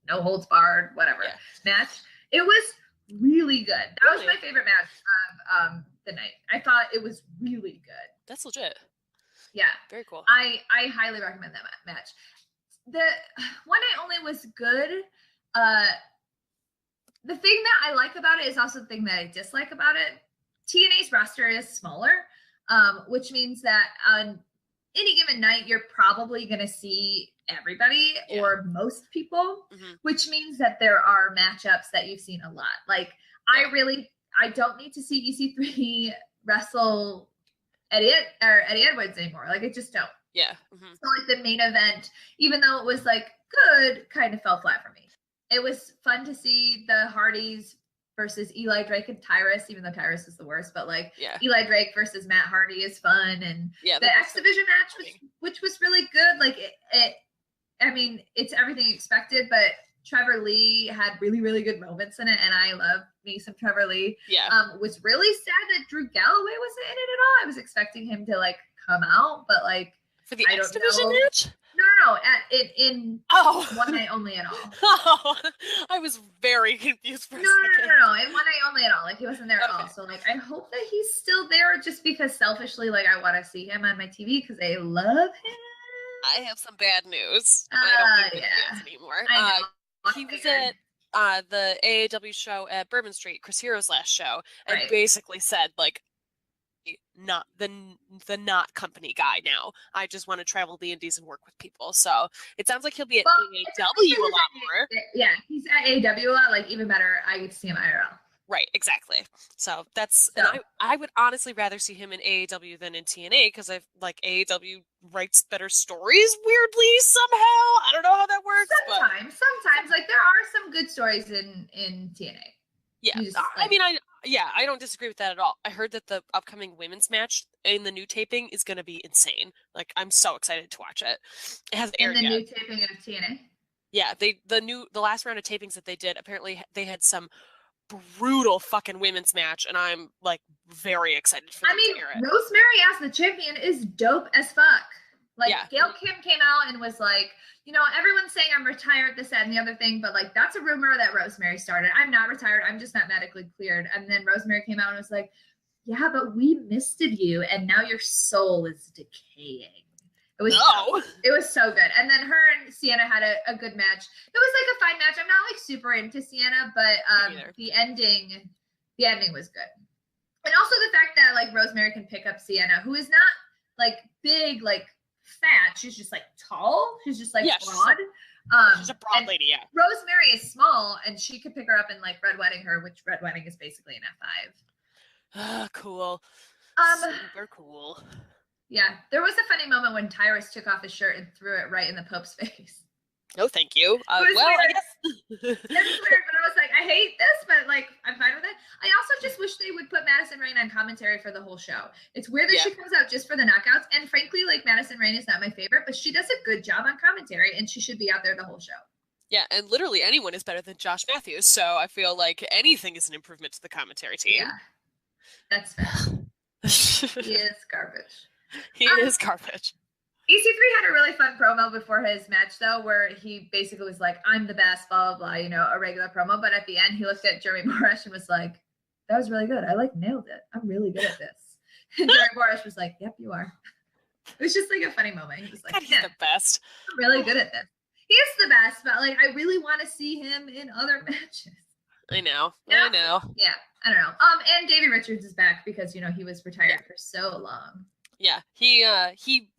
no holds barred, whatever match. It was really good. That was my favorite match of the night. I thought it was really good. That's legit. Yeah. Very cool. I highly recommend that match. The One Night Only was good. The thing that I like about it is also the thing that I dislike about it. TNA's roster is smaller, which means that on any given night, you're probably going to see everybody or most people, which means that there are matchups that you've seen a lot. Like, I don't need to see EC3 wrestle Eddie Edwards anymore. Like, I just don't. Yeah. So, like, the main event, even though it was, like, good, kind of fell flat for me. It was fun to see the Hardys versus Eli Drake and Tyrus, even though Tyrus is the worst, but like Eli Drake versus Matt Hardy is fun. And the X Division match, which was really good. Like I mean, it's everything expected, but Trevor Lee had really, really good moments in it. And I love me some Trevor Lee. Yeah. Was really sad that Drew Galloway wasn't in it at all. I was expecting him to like come out, but like, for the X Division match? No. In One Night Only at all. Oh, I was very confused for a second. No. In One Night Only at all. Like, he wasn't there at all. So, like, I hope that he's still there just because selfishly, like, I want to see him on my TV because I love him. I have some bad news. I don't think he is anymore. I know. He was at the AAW show at Bourbon Street, Chris Hero's last show, and basically said, like, not the not company guy now. I just want to travel the indies and work with people. So it sounds like he'll be at AEW a lot more. Yeah, he's at AEW a lot. Like even better, I get to see him IRL. Right, exactly. So and I would honestly rather see him in AEW than in TNA because I like AEW writes better stories weirdly somehow. I don't know how that works. Sometimes like there are some good stories in TNA. Yeah, I don't disagree with that at all. I heard that the upcoming women's match in the new taping is going to be insane. Like, I'm so excited to watch it. It hasn't aired yet. In the new taping of TNA? Yeah, the last round of tapings that they did, apparently they had some brutal fucking women's match, and I'm like very excited for them to air it. Rosemary as the champion is dope as fuck. Like, Gail Kim came out and was like, everyone's saying I'm retired, this, that, and the other thing, but like that's a rumor that Rosemary started. I'm not retired. I'm just not medically cleared. And then Rosemary came out and was like, yeah, but we misted you, and now your soul is decaying. It was so good. And then her and Sienna had a good match. It was like a fine match. I'm not like super into Sienna, but the ending was good. And also the fact that like Rosemary can pick up Sienna, who is not like big, like fat. She's just like tall. She's just like broad. She's a broad lady, yeah. Rosemary is small, and she could pick her up and like Red Wedding her, which Red Wedding is basically an F5. Cool. Super cool. Yeah, there was a funny moment when Tyrus took off his shirt and threw it right in the Pope's face. No, thank you. I guess it was weird, but I was like, I hate this, but like, I'm fine with it. I also just wish they would put Madison Rayne on commentary for the whole show. It's weird that she comes out just for the knockouts, and frankly, like Madison Rayne is not my favorite, but she does a good job on commentary, and she should be out there the whole show. Yeah, and literally anyone is better than Josh Matthews, so I feel like anything is an improvement to the commentary team. Yeah, that's fair. He is garbage. He is garbage. EC3 had a really fun promo before his match, though, where he basically was like, I'm the best, blah, blah, blah, a regular promo. But at the end, he looked at Jeremy Borash and was like, that was really good. I like nailed it. I'm really good at this. And Jeremy Borash was like, yep, you are. It was just like a funny moment. He was like, God, he's the best. I'm really good at this. He is the best, but like, I really want to see him in other matches. I know. Yeah, I know. Yeah, I don't know. And Davey Richards is back because, he was retired for so long. Yeah, he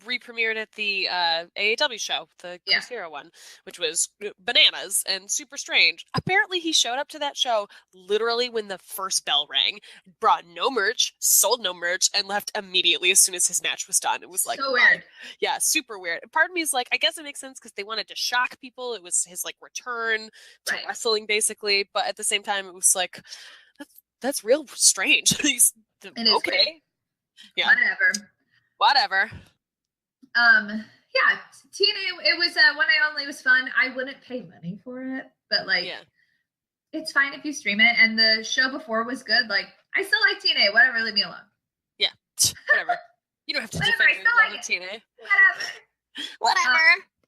re-premiered at the AEW show, the Chris Hero one, which was bananas and super strange. Apparently, he showed up to that show literally when the first bell rang, brought no merch, sold no merch, and left immediately as soon as his match was done. It was like, so weird. Yeah, super weird. Part of me is like, I guess it makes sense because they wanted to shock people. It was his like return to wrestling, basically. But at the same time, it was like, that's real strange. It is okay. Weird. Yeah. Whatever. Yeah, TNA, it was one night only. It was fun. I wouldn't pay money for it, but like, it's fine if you stream it. And the show before was good. Like, I still like TNA. Whatever, leave me alone. Yeah, whatever. You don't have to defend your love of TNA. Whatever.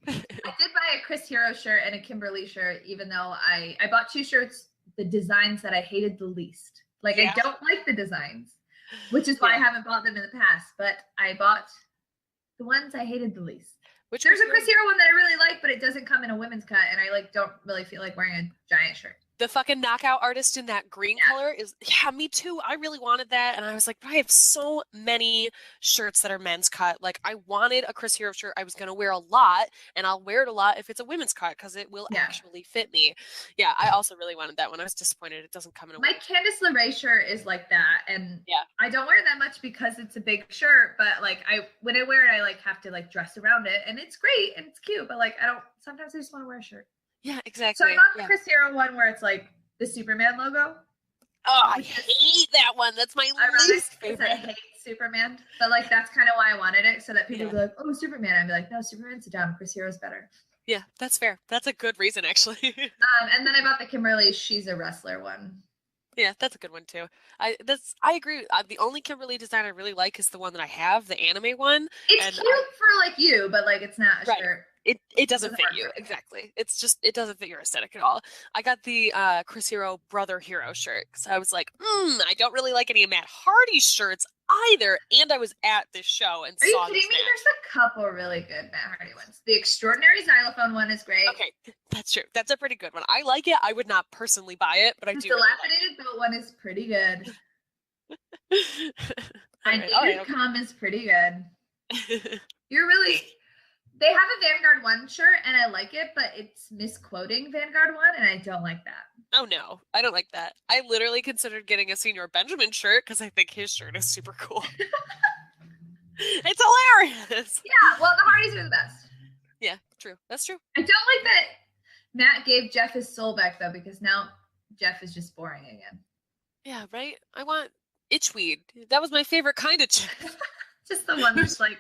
I did buy a Chris Hero shirt and a Kimberly shirt, even though I bought 2 shirts, the designs that I hated the least. Like, I don't like the designs. Which is why I haven't bought them in the past, but I bought the ones I hated the least. There's a Chris Hero one that I really like, but it doesn't come in a women's cut, and I like don't really feel like wearing a giant shirt. The fucking knockout artist in that green color is, me too. I really wanted that. And I was like, but I have so many shirts that are men's cut. Like, I wanted a Chris Hero shirt I was going to wear a lot, and I'll wear it a lot if it's a women's cut because it will actually fit me. Yeah, I also really wanted that one. I was disappointed it doesn't come in a My Candice LeRae shirt is like that. And I don't wear it that much because it's a big shirt, but like when I wear it, I like have to like dress around it, and it's great and it's cute, but like sometimes I just want to wear a shirt. Yeah, exactly. So I bought the Chris Hero one where it's like the Superman logo. Oh, I hate that one. That's my least favorite. I hate Superman, but like that's kind of why I wanted it, so that people would be like, "Oh, Superman." I'd be like, "No, Superman's dumb. Chris Hero's better." Yeah, that's fair. That's a good reason, actually. And then I bought the Kimberly She's a Wrestler one. Yeah, that's a good one too. I agree. The only Kimberly design I really like is the one that I have, the anime one. It's cute for like you, but like it's not a shirt. It doesn't fit you. Exactly. It's just, it doesn't fit your aesthetic at all. I got the Chris Hero Brother Hero shirt. So I was like, I don't really like any of Matt Hardy's shirts either. And I was at this show and saw this. Are you kidding me? There's a couple really good Matt Hardy ones. The Extraordinary Xylophone one is great. Okay, that's true. That's a pretty good one. I like it. I would not personally buy it, but I do. The Dilapidated Boat one is pretty good. I knew you'd come is pretty good. You're really... They have a Vanguard 1 shirt, and I like it, but it's misquoting Vanguard 1, and I don't like that. Oh, no. I don't like that. I literally considered getting a Senior Benjamin shirt because I think his shirt is super cool. It's hilarious! Yeah, well, the Hardys are the best. Yeah, true. That's true. I don't like that Matt gave Jeff his soul back, though, because now Jeff is just boring again. Yeah, right? I want itchweed. That was my favorite kind of Jeff. Just the one that's like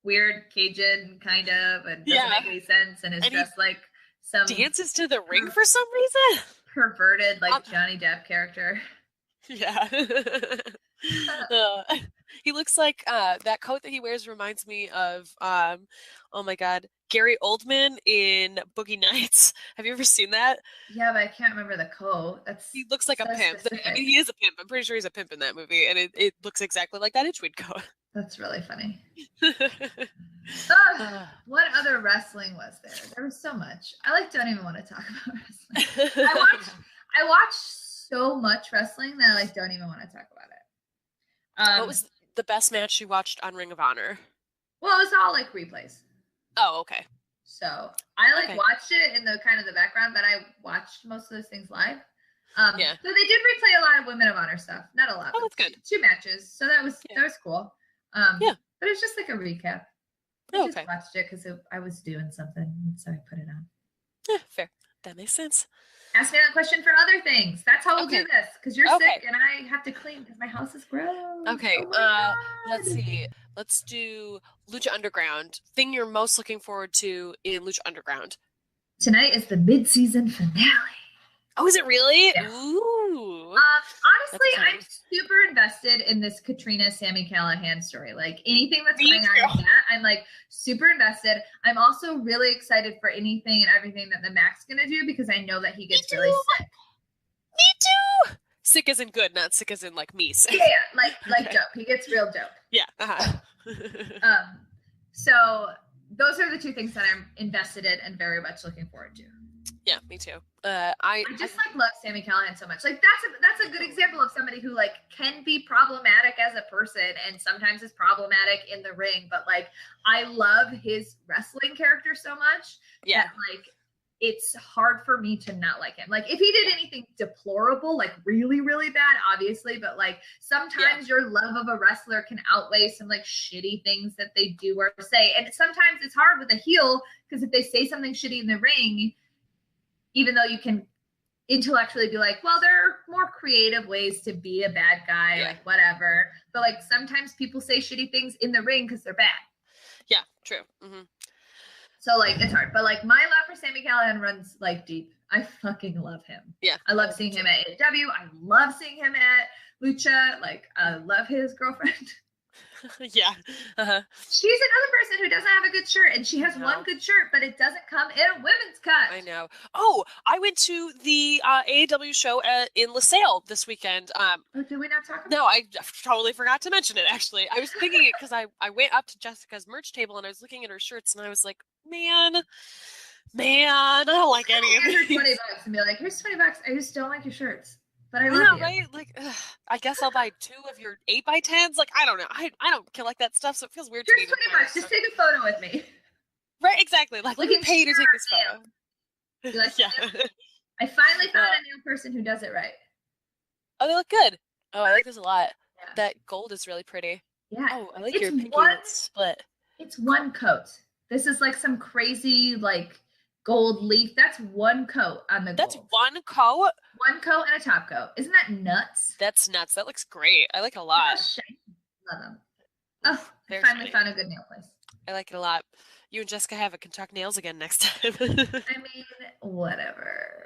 weird Cajun kind of and doesn't make any sense and is dressed like some dances to the ring for some reason. Perverted like Johnny Depp character. Yeah. He looks like that coat that he wears reminds me of oh my god, Gary Oldman in Boogie Nights. Have you ever seen that? Yeah, but I can't remember the coat. He looks like so a pimp. specific. I mean, he is a pimp. I'm pretty sure he's a pimp in that movie, and it looks exactly like that itchweed coat. That's really funny. What other wrestling was there? There was so much. I don't even want to talk about wrestling. I watched so much wrestling that I don't even want to talk about it. What was the best match you watched on Ring of Honor? Well, it was all replays. Oh, okay. So I watched it in the kind of the background, but I watched most of those things live. Yeah. So they did replay a lot of Women of Honor stuff. Not a lot. Oh, that's good. 2 matches. So that was cool. Yeah. But it's just like a recap. I just watched it because I was doing something, so I put it on. Yeah, fair. That makes sense. Ask me that question for other things. That's how we'll do this, because you're sick and I have to clean because my house is gross. Okay, let's see. Let's do Lucha Underground. Thing you're most looking forward to in Lucha Underground. Tonight is the mid-season finale. Oh, is it really? Yeah. Ooh. Honestly, I'm super invested in this Katrina Sami Callihan story. Anything that's going on in that, I'm super invested. I'm also really excited for anything and everything that the Mac's gonna do because I know that he gets really sick. Me too. Sick as in good, not sick as in me sick. Yeah, like dope. He gets real dope. Yeah. So those are the 2 things that I'm invested in and very much looking forward to. Yeah, me too. I just love Sami Callihan so much. That's a good example of somebody who can be problematic as a person and sometimes is problematic in the ring. But I love his wrestling character so much that it's hard for me to not like him. If he did anything deplorable, really, really bad, obviously, but sometimes your love of a wrestler can outweigh some shitty things that they do or say. And sometimes it's hard with a heel because if they say something shitty in the ring, even though you can intellectually be well, there are more creative ways to be a bad guy, whatever. But sometimes people say shitty things in the ring because they're bad. Yeah, true. Mm-hmm. So it's hard. But my love for Sami Callihan runs deep. I fucking love him. Yeah. I love seeing him at AEW. I love seeing him at Lucha. I love his girlfriend. Yeah. Uh-huh. She's another person who doesn't have a good shirt, and she has one good shirt, but it doesn't come in a women's cut. I know. Oh, I went to the AEW show in LaSalle this weekend. Did we not talk about No, I totally forgot to mention it, actually. I was thinking it because I went up to Jessica's merch table, and I was looking at her shirts, and I was like, man, I don't like any of these. $20 and be here's $20. I just don't like your shirts. But I love you. Right? I guess I'll buy 2 of your 8x10s. I don't know. I don't like that stuff, so it feels weird to me. Here's $20. Just take a photo with me. Right, exactly. Let me pay to take this photo. Yeah. I finally found a new person who does it right. Oh, they look good. Oh, I like this a lot. Yeah. That gold is really pretty. Yeah. Oh, I like your pinky split. It's one coat. This is some crazy gold leaf. That's one coat on the gold. That's one coat? One coat and a top coat. Isn't that nuts? That's nuts. That looks great. I like it a lot. Love them. Oh, I finally found a good nail place. I like it a lot. You and Jessica have can talk nails again next time. I mean, whatever.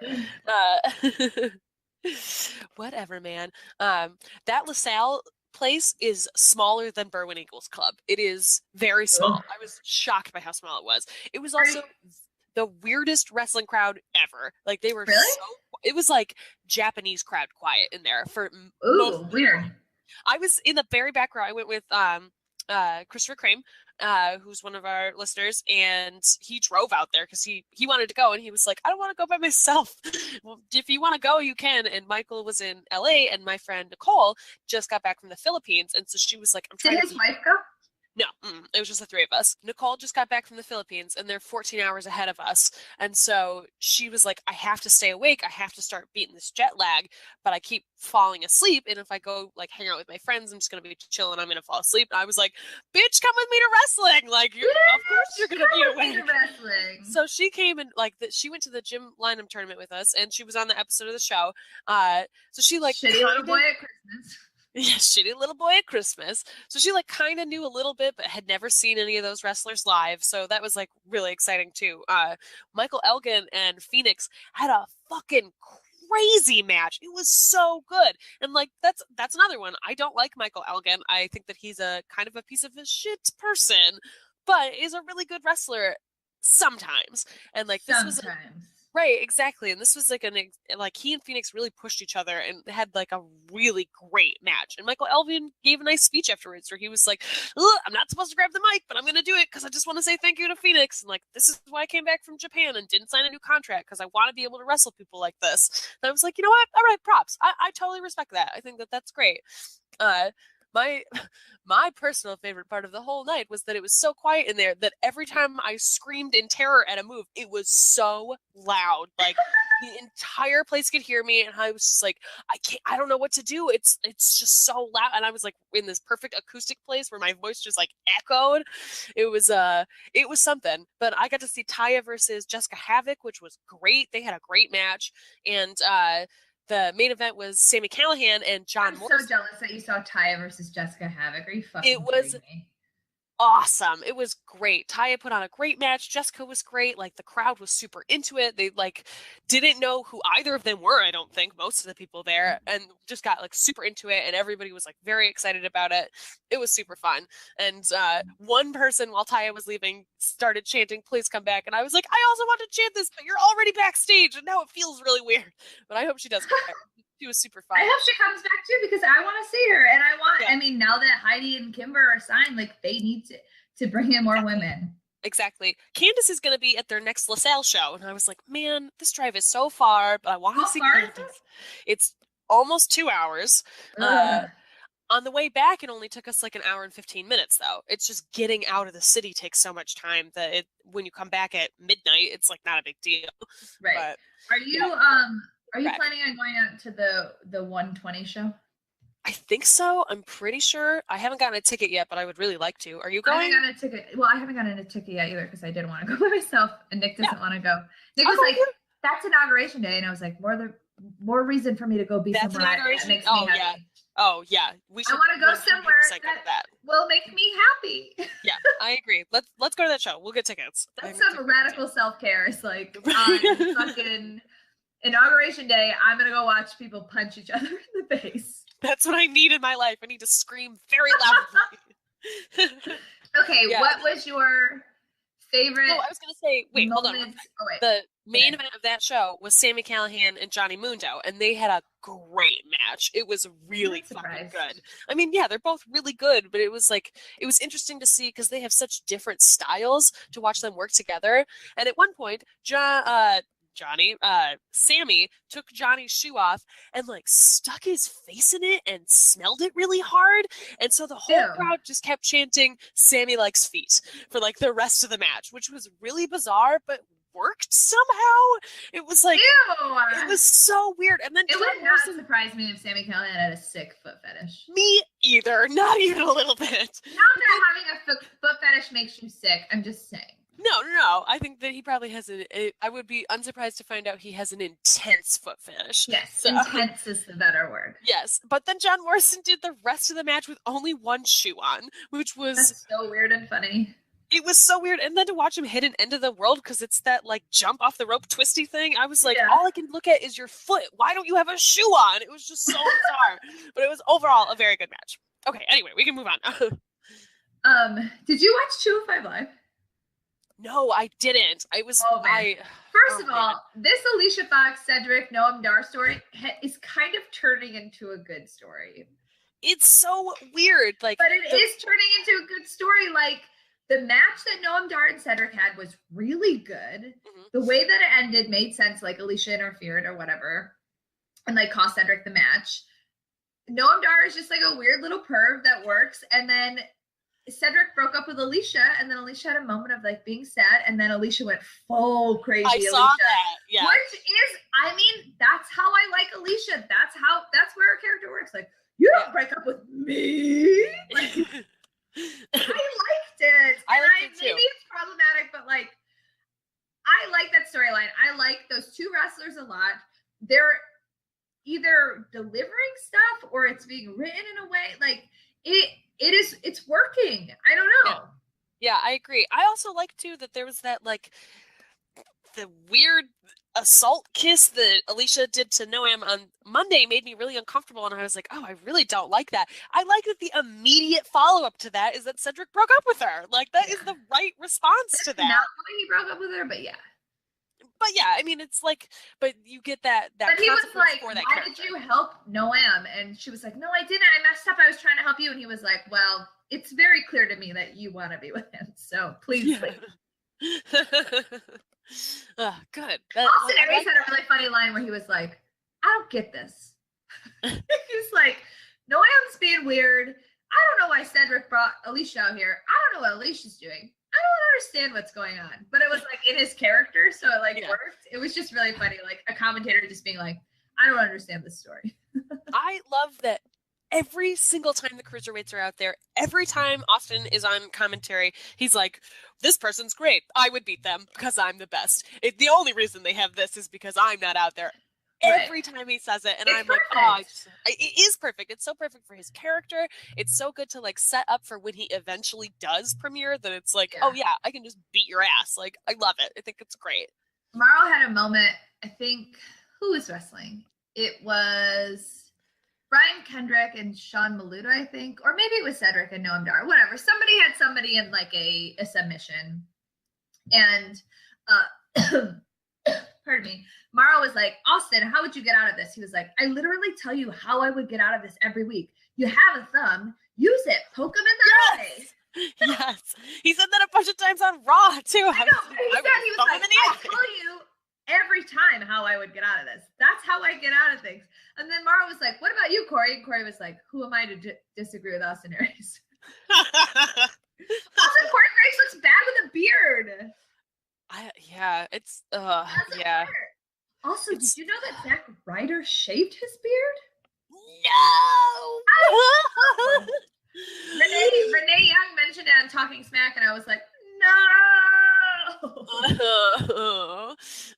Whatever, man. That LaSalle place is smaller than Berwyn Eagles Club. It is very small. Ugh. I was shocked by how small it was. It was also the weirdest wrestling crowd ever. They were it was Japanese crowd quiet in there for weird. I was in the very back row. I went with Christopher Crane, who's one of our listeners, and he drove out there because he wanted to go, and he was like, I don't want to go by myself. Well, if you want to go, you can. And Michael was in LA, and my friend Nicole just got back from the Philippines, and so she was like, I'm trying Did his wife go? No, it was just the three of us. Nicole just got back from the Philippines, and they're 14 hours ahead of us. And so she was like, I have to stay awake. I have to start beating this jet lag, but I keep falling asleep. And if I go like hang out with my friends, I'm just going to be chilling. I'm going to fall asleep. And I was like, bitch, come with me to wrestling. Like, of course you're going to be awake. Wrestling. So she came and like she went to the gym lineup tournament with us, and she was on the episode of the show. So she like shitty little boy at Christmas. Yeah, shitty little boy at Christmas. So she like kind of knew a little bit, but had never seen any of those wrestlers live. So that was like really exciting too. Michael Elgin and Phoenix had a fucking crazy match. It was so good. And like that's another one. I don't like Michael Elgin. I think that he's a kind of a piece of a shit person, but is a really good wrestler sometimes. And like this was right, exactly. And this was like he and Phoenix really pushed each other and had like a really great match. And Michael Elgin gave a nice speech afterwards where he was like, I'm not supposed to grab the mic, but I'm going to do it because I just want to say thank you to Phoenix. And like, this is why I came back from Japan and didn't sign a new contract because I want to be able to wrestle people like this. And I was like, you know what? All right, props. I totally respect that. I think that that's great. My personal favorite part of the whole night was that it was so quiet in there that every time I screamed in terror at a move, it was so loud. Like the entire place could hear me, and I was just like, I don't know what to do. It's just so loud. And I was like in this perfect acoustic place where my voice just like echoed. It was something. But I got to see Taya versus Jessica Havoc, which was great. They had a great match. And the main event was Sami Callihan and John Morrison. I'm so jealous that you saw Taya versus Jessica Havoc. Are you fucking kidding me? Awesome. It was great. Taya put on a great match. Jessica was great. Like the crowd was super into it. They like didn't know who either of them were, I don't think, most of the people there, and just got like super into it, and everybody was like very excited about it. It was super fun. And one person while Taya was leaving started chanting, please come back. And I was like, I also want to chant this, but you're already backstage, and now it feels really weird. But I hope she does come back. She was super fun. I hope she comes back too because I want to see her, and I mean, now that Heidi and Kimber are signed, like they need to bring in more women. Exactly. Candace is going to be at their next LaSalle show, and I was like, man, this drive is so far, but I want to see Candace. It's almost 2 hours. On the way back, it only took us like an hour and 15 minutes, though. It's just getting out of the city takes so much time that when you come back at midnight, it's like not a big deal. Right. But, Are you planning on going out to the 120 show? I think so. I'm pretty sure. I haven't gotten a ticket yet, but I would really like to. Are you going? I haven't gotten a ticket. Well, I haven't gotten a ticket yet either because I didn't want to go by myself, and Nick doesn't want to go. Nick was like, "That's inauguration day," and I was like, "More reason for me to go be somewhere that makes me happy." Oh yeah. We should. I want to go somewhere that will make me happy. Yeah, I agree. Let's go to that show. We'll get tickets. That's some radical self-care. It's like on fucking inauguration day, I'm gonna go watch people punch each other in the face. That's what I need in my life. I need to scream very loudly. Okay, what was your favorite? Oh, I was gonna say, wait, hold on. The main event of that show was Sami Callihan and Johnny Mundo, and they had a great match. It was really fucking good. I mean, yeah, they're both really good, but it was interesting to see because they have such different styles to watch them work together. And at one point, Sammy took Johnny's shoe off and like stuck his face in it and smelled it really hard. And so the whole crowd just kept chanting, Sammy likes feet for like the rest of the match, which was really bizarre, but worked somehow. It was like, it was so weird. And then it would not surprise me if Sami Callihan had a sick foot fetish. Me either. Not even a little bit. Not that having a foot fetish makes you sick. I'm just saying. No. I think that he probably has I would be unsurprised to find out he has an intense foot fetish. Yes, so. Intense is the better word. Yes, but then John Morrison did the rest of the match with only one shoe on, which was... That's so weird and funny. It was so weird. And then to watch him hit an end of the world because it's that like jump off the rope twisty thing. I was like, all I can look at is your foot. Why don't you have a shoe on? It was just so bizarre. But it was overall a very good match. Okay, anyway, we can move on. Did you watch 205 Live? No, I didn't. I was. First of all, this Alicia Fox, Cedric, Noam Dar story is kind of turning into a good story. It's so weird, but it is turning into a good story. Like the match that Noam Dar and Cedric had was really good. Mm-hmm. The way that it ended made sense, like Alicia interfered or whatever, and like cost Cedric the match. Noam Dar is just like a weird little perv that works, and then Cedric broke up with Alicia, and then Alicia had a moment of like being sad, and then Alicia went full crazy. I saw that, yeah. Which is, I mean, that's how I like Alicia. That's where her character works. Like, you don't break up with me. Like, I liked it. I liked it too. Maybe it's problematic, but like, I like that storyline. I like those two wrestlers a lot. They're either delivering stuff or it's being written in a way like it's working. I don't know. Yeah, I agree. I also like too that there was that like the weird assault kiss that Alicia did to Noam on Monday made me really uncomfortable, and I was like, oh, I really don't like that. I like that the immediate follow-up to that is that Cedric broke up with her. Like, that is the right response to that. Not why he broke up with her, but yeah. But yeah, I mean, it's like, but you get that but he was like, for that why character. did you help Noam? And she was like, no, I didn't. I messed up. I was trying to help you. And he was like, well, it's very clear to me that you want to be with him. So please, please. Good. Austin Aries had a really funny line where he was like, I don't get this. He's like, Noam's being weird. I don't know why Cedric brought Alicia out here. I don't know what Alicia's doing. I don't understand what's going on. But it was like in his character, so it like worked. It was just really funny. Like a commentator just being like, I don't understand this story. I love that every single time the cruiserweights are out there, every time Austin is on commentary, he's like, this person's great. I would beat them because I'm the best. The only reason they have this is because I'm not out there. Every time he says it, and I'm like, oh, it is perfect. It's so perfect for his character. It's so good to like set up for when he eventually does premiere that it's like, oh yeah, I can just beat your ass. Like, I love it. I think it's great. Morrow had a moment, I think, who was wrestling? It was Brian Kendrick and Sean Maluda, I think, or maybe it was Cedric and Noam Dar, whatever. Somebody had somebody in like a submission, and pardon me, Morrow was like, Austin, how would you get out of this? He was like, I literally tell you how I would get out of this every week. You have a thumb, use it, poke him in the eye. Yes, he said that a bunch of times on Raw too. I know. He was like, I tell you every time how I would get out of this. That's how I get out of things. And then Mara was like, what about you, Corey? And Corey was like, who am I to disagree with Austin Aries? Also, Corey Grace looks bad with a beard. It's yeah. Also, did you know that Zack Ryder shaved his beard? No! Renee Young mentioned it on Talking Smack, and I was like, no!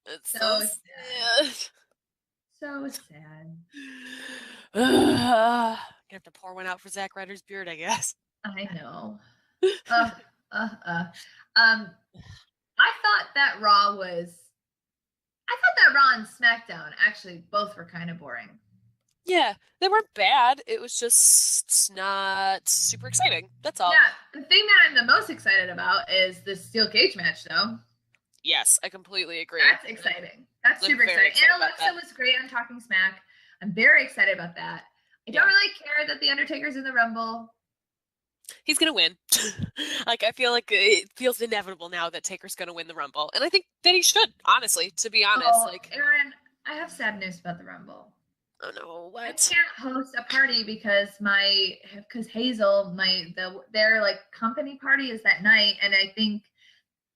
It's so sad. So sad. You have to pour one out for Zack Ryder's beard, I guess. I know. I thought that Raw and SmackDown actually both were kind of boring. Yeah, they weren't bad. It was just not super exciting. That's all. Yeah, the thing that I'm the most excited about is the steel cage match, though. Yes, I completely agree. That's exciting. That's super exciting. And Alexa was great on Talking Smack. I'm very excited about that. I don't really care that The Undertaker's in the Rumble. He's going to win. Like, I feel like it feels inevitable now that Taker's going to win the Rumble. And I think that he should, honestly, to be honest. Erin, I have sad news about the Rumble. Oh, no, what? I can't host a party because Hazel, their like company party is that night. And I think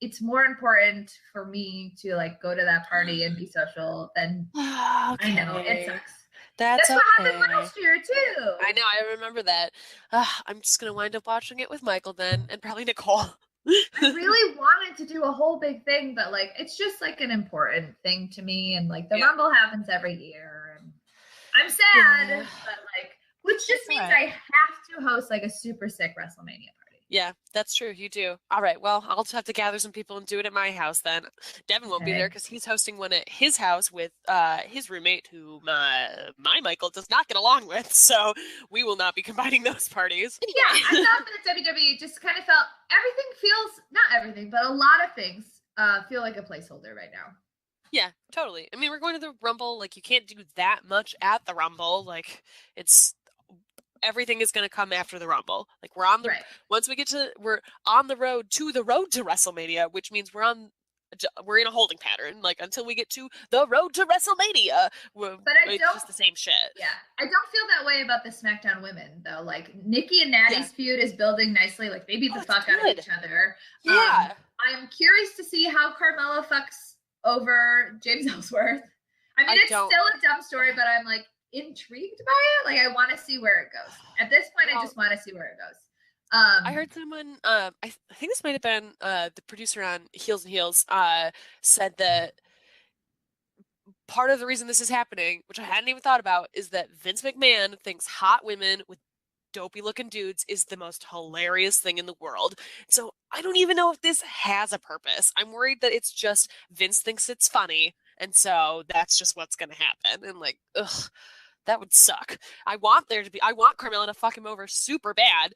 it's more important for me to like go to that party and be social than I know. It sucks. That's what happened last year too. I know. I remember that. I'm just gonna wind up watching it with Michael then, and probably Nicole. I really wanted to do a whole big thing, but like it's just like an important thing to me, and like the Rumble happens every year. And I'm sad, but like, which just means I have to host like a super sick WrestleMania party. Yeah, that's true. You do. All right. Well, I'll just have to gather some people and do it at my house then. Devin won't be there because he's hosting one at his house with his roommate, who my Michael does not get along with. So we will not be combining those parties. Yeah, I thought that WWE just kind of felt not everything, but a lot of things feel like a placeholder right now. Yeah, totally. I mean, we're going to the Rumble. Like, you can't do that much at the Rumble. Like, it's everything is going to come after the Rumble. Like we're on the once we get to we're on the road to WrestleMania, which means we're in a holding pattern. Like until we get to the road to WrestleMania, it's just the same shit. Yeah, I don't feel that way about the SmackDown women though. Like Nikki and Natty's feud is building nicely. Like they beat the fuck out of each other. Yeah, I'm curious to see how Carmella fucks over James Ellsworth. I mean, it's still a dumb story, but I'm like intrigued by it. Like I want to see where it goes. At this point, I just want to see where it goes. I heard someone, I think this might have been the producer on Heels and Heels, said that part of the reason this is happening, which I hadn't even thought about, is that Vince McMahon thinks hot women with dopey looking dudes is the most hilarious thing in the world. So I don't even know if this has a purpose. I'm worried that it's just Vince thinks it's funny, and so that's just what's going to happen. And like, ugh, that would suck. I want Carmella to fuck him over super bad,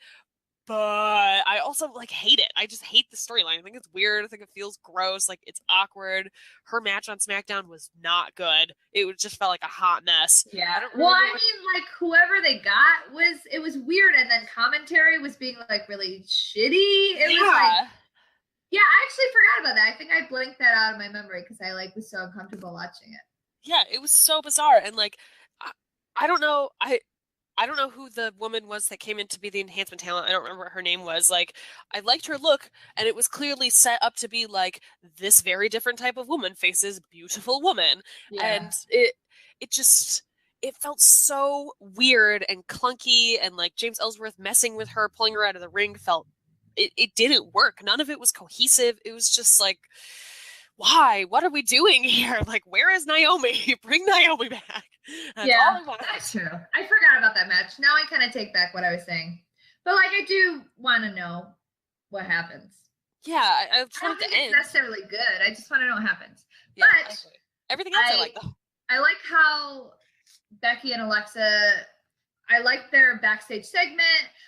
but I also like hate it. I just hate the storyline. I think it's weird. I think it feels gross. Like it's awkward. Her match on SmackDown was not good. It just felt like a hot mess. Yeah. Well, I mean, like whoever they got was weird, and then commentary was being like really shitty. It was like, yeah, I actually forgot about that. I think I blanked that out of my memory because I like was so uncomfortable watching it. Yeah, it was so bizarre, and like I don't know. I don't know who the woman was that came in to be the enhancement talent. I don't remember what her name was. Like, I liked her look, and it was clearly set up to be like this very different type of woman faces beautiful woman. Yeah. And it felt so weird and clunky, and like James Ellsworth messing with her, pulling her out of the ring it didn't work. None of it was cohesive. It was just like, why? What are we doing here? Like, where is Naomi? Bring Naomi back. That's that's true. I forgot about that match. Now I kind of take back what I was saying. But, like, I do want to know what happens. Yeah, I don't think it's necessarily good. I just want to know what happens. Yeah, but exactly. Everything else I like, though. I like how Becky and Alexa, I like their backstage segment.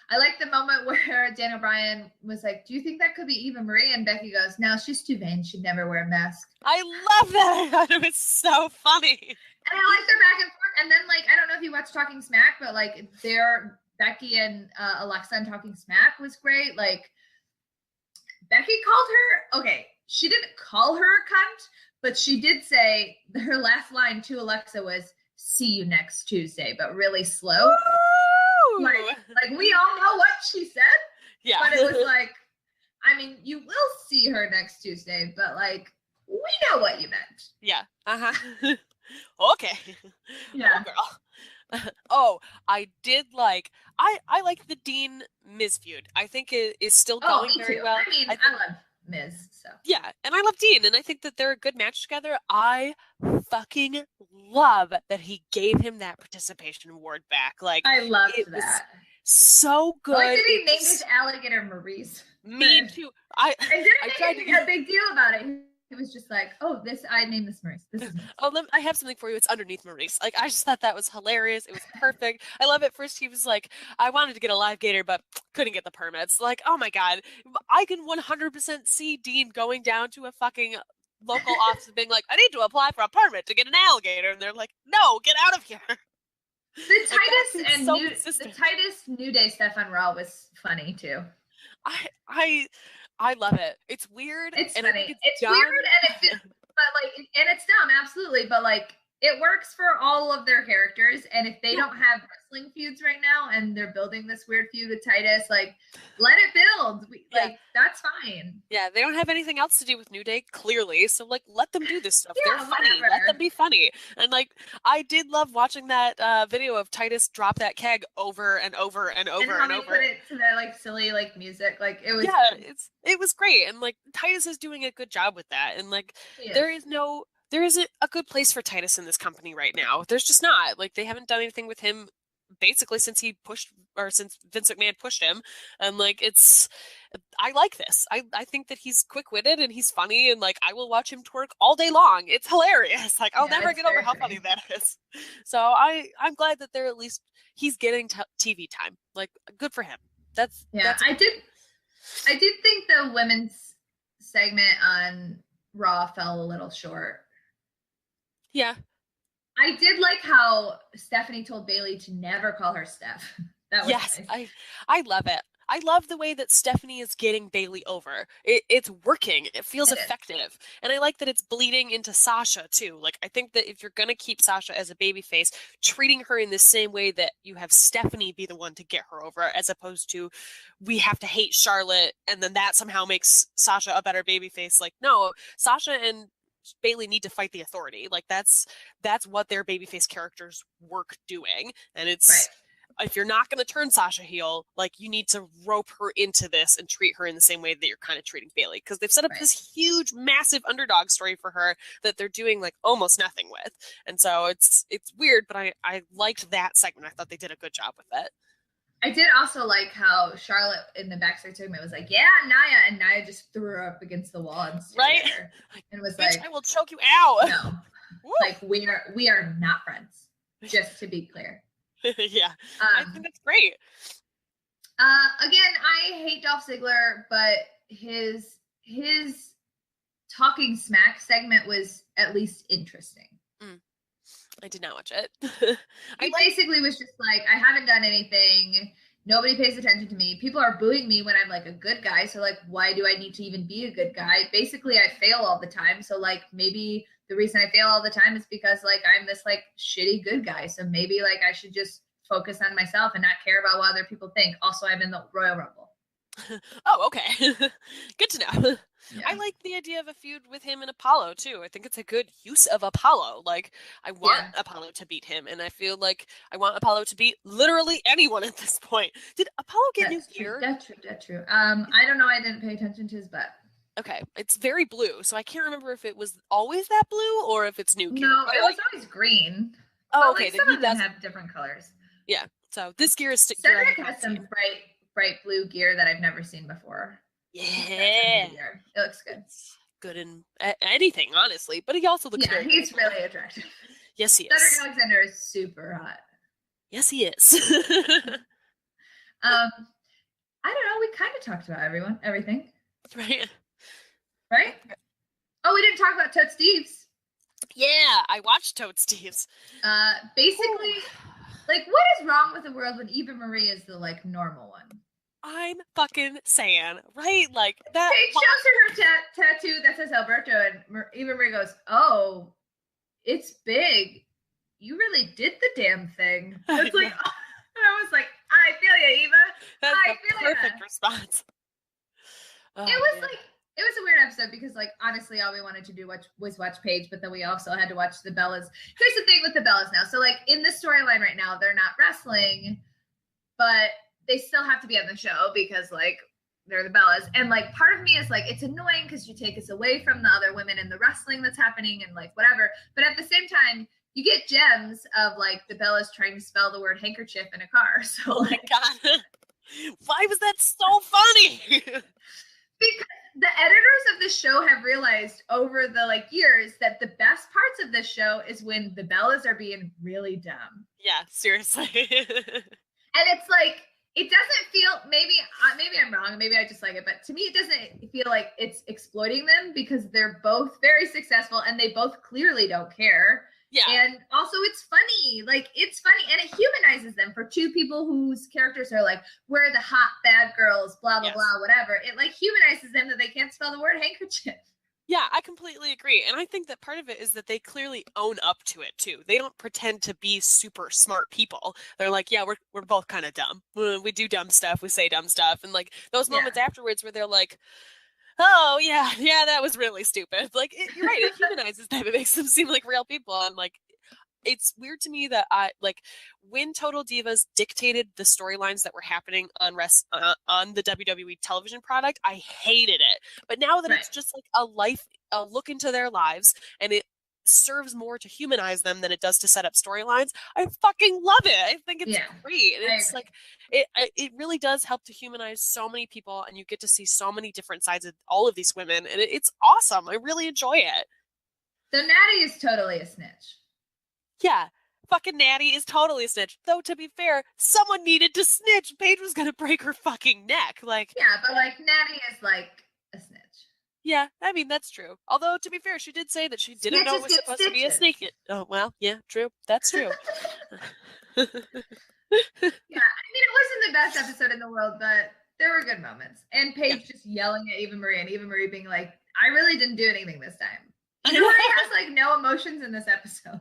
I like the moment where Daniel Bryan was like, do you think that could be Eva Marie? And Becky goes, no, she's too vain. She'd never wear a mask. I love that. It was so funny. And I like their back and forth. And then, like, I don't know if you watched Talking Smack, but, like, Becky and Alexa on Talking Smack was great. Like, Becky called her, okay, she didn't call her a cunt, but she did say her last line to Alexa was, see you next Tuesday, but really slow. Like we all know what she said. Yeah. But it was like, I mean, you will see her next Tuesday, but like, we know what you meant. Yeah. Okay. Yeah. Oh, girl. Oh, I did like, I like the Dean Miz feud. I think it is still going very well. I mean, I love Miz, so. Yeah, and I love Dean, and I think that they're a good match together. I fucking love that he gave him that participation award back. Like, I loved that. Was so good. I like that he named his alligator Maurice. Me too. I didn't make a big deal about it. He was just like, oh, I named this Maurice. This is Maurice. Oh, I have something for you. It's underneath Maurice. Like, I just thought that was hilarious. It was perfect. I love it. First, he was like, I wanted to get a live gator, but couldn't get the permits. Like, oh my God. I can 100% see Dean going down to a fucking local office and being like, I need to apply for a permit to get an alligator. And they're like, no, get out of here. The Titus New Day stuff on Raw was funny too. I love it. It's weird. It's and funny. I think it's weird and it's dumb, absolutely. But like, it works for all of their characters. And if they don't have wrestling feuds right now, and they're building this weird feud with Titus, like, let it build. Like, that's fine. Yeah, they don't have anything else to do with New Day, clearly. So like, let them do this stuff. Yeah, they're funny. Let them be funny. And like, I did love watching that video of Titus drop that keg over and over and over and over. Put it to that like silly like music. Like it was. Yeah, it was great. And like, Titus is doing a good job with that. And like, there isn't a good place for Titus in this company right now. There's just not. Like, they haven't done anything with him basically since since Vince McMahon pushed him. And like, I like this. I think that he's quick-witted and he's funny, and like, I will watch him twerk all day long. It's hilarious. Like, I'll never get over how funny that is. So I'm glad that he's getting TV time. Like, good for him. That's I did think the women's segment on Raw fell a little short. Yeah. I did like how Stephanie told Bayley to never call her Steph. That was Yes, nice. I love it. I love the way that Stephanie is getting Bailey over. It's working. It feels effective. And I like that it's bleeding into Sasha too. Like, I think that if you're going to keep Sasha as a babyface, treating her in the same way that you have Stephanie be the one to get her over, as opposed to we have to hate Charlotte and then that somehow makes Sasha a better babyface. Like, no, Sasha and Bailey need to fight the authority. Like, that's what their babyface characters work doing. And it's... Right. If you're not going to turn Sasha heel, like, you need to rope her into this and treat her in the same way that you're kind of treating Bailey, because they've set up this huge, massive underdog story for her that they're doing like almost nothing with. And so it's weird, but I liked that segment. I thought they did a good job with it. I did also like how Charlotte in the backstage segment was like, "Yeah, Nia," and Nia just threw her up against the wall and stared at her and was Bitch, like, "I will choke you out." No, like we are not friends. Just to be clear. Yeah, I think that's great. Again, I hate Dolph Ziggler, but his talking smack segment was at least interesting. I did not watch it. He basically was just like, I haven't done anything. Nobody pays attention to me. People are booing me when I'm like a good guy. So like, why do I need to even be a good guy? Basically, I fail all the time. So like, maybe the reason I fail all the time is because like I'm this like shitty good guy. So maybe like I should just focus on myself and not care about what other people think. Also, I'm in the Royal Rumble. Oh, okay. Good to know. Yeah. I like the idea of a feud with him and Apollo too. I think it's a good use of Apollo. Like, I want Apollo to beat him, and I feel like I want Apollo to beat literally anyone at this point. Did Apollo get new gear? That's true. I don't know. I didn't pay attention to his butt. Okay, it's very blue, so I can't remember if it was always that blue or if it's new gear. No, it was always green. Oh, okay. Like, some of them have different colors. Yeah. So this gear is Cedric has some bright blue gear that I've never seen before. Yeah, it looks good. It's good in anything, honestly. But he also looks very he's good. really attractive. Yes, he is. Cedric Alexander is super hot. Yes, he is. I don't know. We kind of talked about everything. Right. Oh, we didn't talk about Toad Steve's. Yeah, I watched Toad Steve's. Basically, like, what is wrong with the world when Eva Marie is the like normal one? I'm fucking saying, right? Like that. Paige shows her tattoo that says Alberto, and Eva Marie goes, "Oh, it's big. You really did the damn thing." It's like, I was like, "I feel you, Eva." That's a perfect response. Oh, it was like, it was a weird episode because, like, honestly, all we wanted to do was watch Paige, but then we also had to watch the Bellas. Here's the thing with the Bellas now. So, like, in this storyline right now, they're not wrestling, but they still have to be on the show because, like, they're the Bellas. And, like, part of me is like, it's annoying because you take us away from the other women in the wrestling that's happening and, like, whatever. But at the same time, you get gems of, like, the Bellas trying to spell the word handkerchief in a car. So, oh my God. Why was that so funny? Because the editors of the show have realized over the like years that the best parts of this show is when the Bellas are being really dumb. Yeah, seriously. And it's like, it doesn't feel, maybe I'm wrong, maybe I just like it, but to me it doesn't feel like it's exploiting them because they're both very successful and they both clearly don't care. Yeah. And also it's funny. Like, it's funny and it humanizes them for two people whose characters are like, we're the hot bad girls, blah, blah, blah, whatever. It like humanizes them that they can't spell the word handkerchief. Yeah, I completely agree. And I think that part of it is that they clearly own up to it too. They don't pretend to be super smart people. They're like, yeah, we're both kind of dumb. We do dumb stuff. We say dumb stuff. And like those moments afterwards where they're like, oh yeah, that was really stupid. Like, you're right, it humanizes them. It makes them seem like real people. And like, it's weird to me that when Total Divas dictated the storylines that were happening on the WWE television product, I hated it. But now that it's just like a look into their lives, and it serves more to humanize them than it does to set up storylines, I fucking love it. I think it's great. And it's like it really does help to humanize so many people, and you get to see so many different sides of all of these women, and it's awesome. I really enjoy it. So Natty is totally a snitch. Yeah, fucking Natty is totally a snitch. Though, to be fair, someone needed to snitch. Paige was gonna break her fucking neck. Like, yeah, but like Natty is like a snitch. Yeah, I mean, that's true. Although, to be fair, she did say that she didn't know it was supposed to be a snake. Oh, well, yeah, true. That's true. it wasn't the best episode in the world, but there were good moments. And Paige just yelling at Eva Marie, and Eva Marie being like, I really didn't do anything this time. Eva Marie has like no emotions in this episode,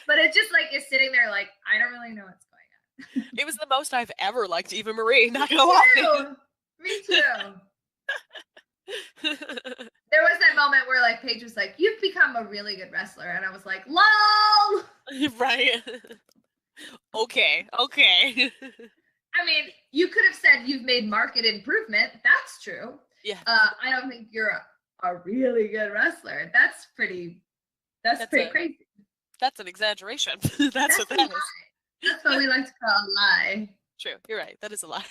but it just like is sitting there like, I don't really know what's going on. It was the most I've ever liked Eva Marie, not gonna lie. Me too. There was that moment where like Paige was like, you've become a really good wrestler, and I was like, lol. Right. Okay. I mean, you could have said you've made market improvement. That's true. Yeah. I don't think you're a really good wrestler. That's pretty crazy. That's an exaggeration. That's what that is. That's what we like to call a lie. True. You're right. That is a lie.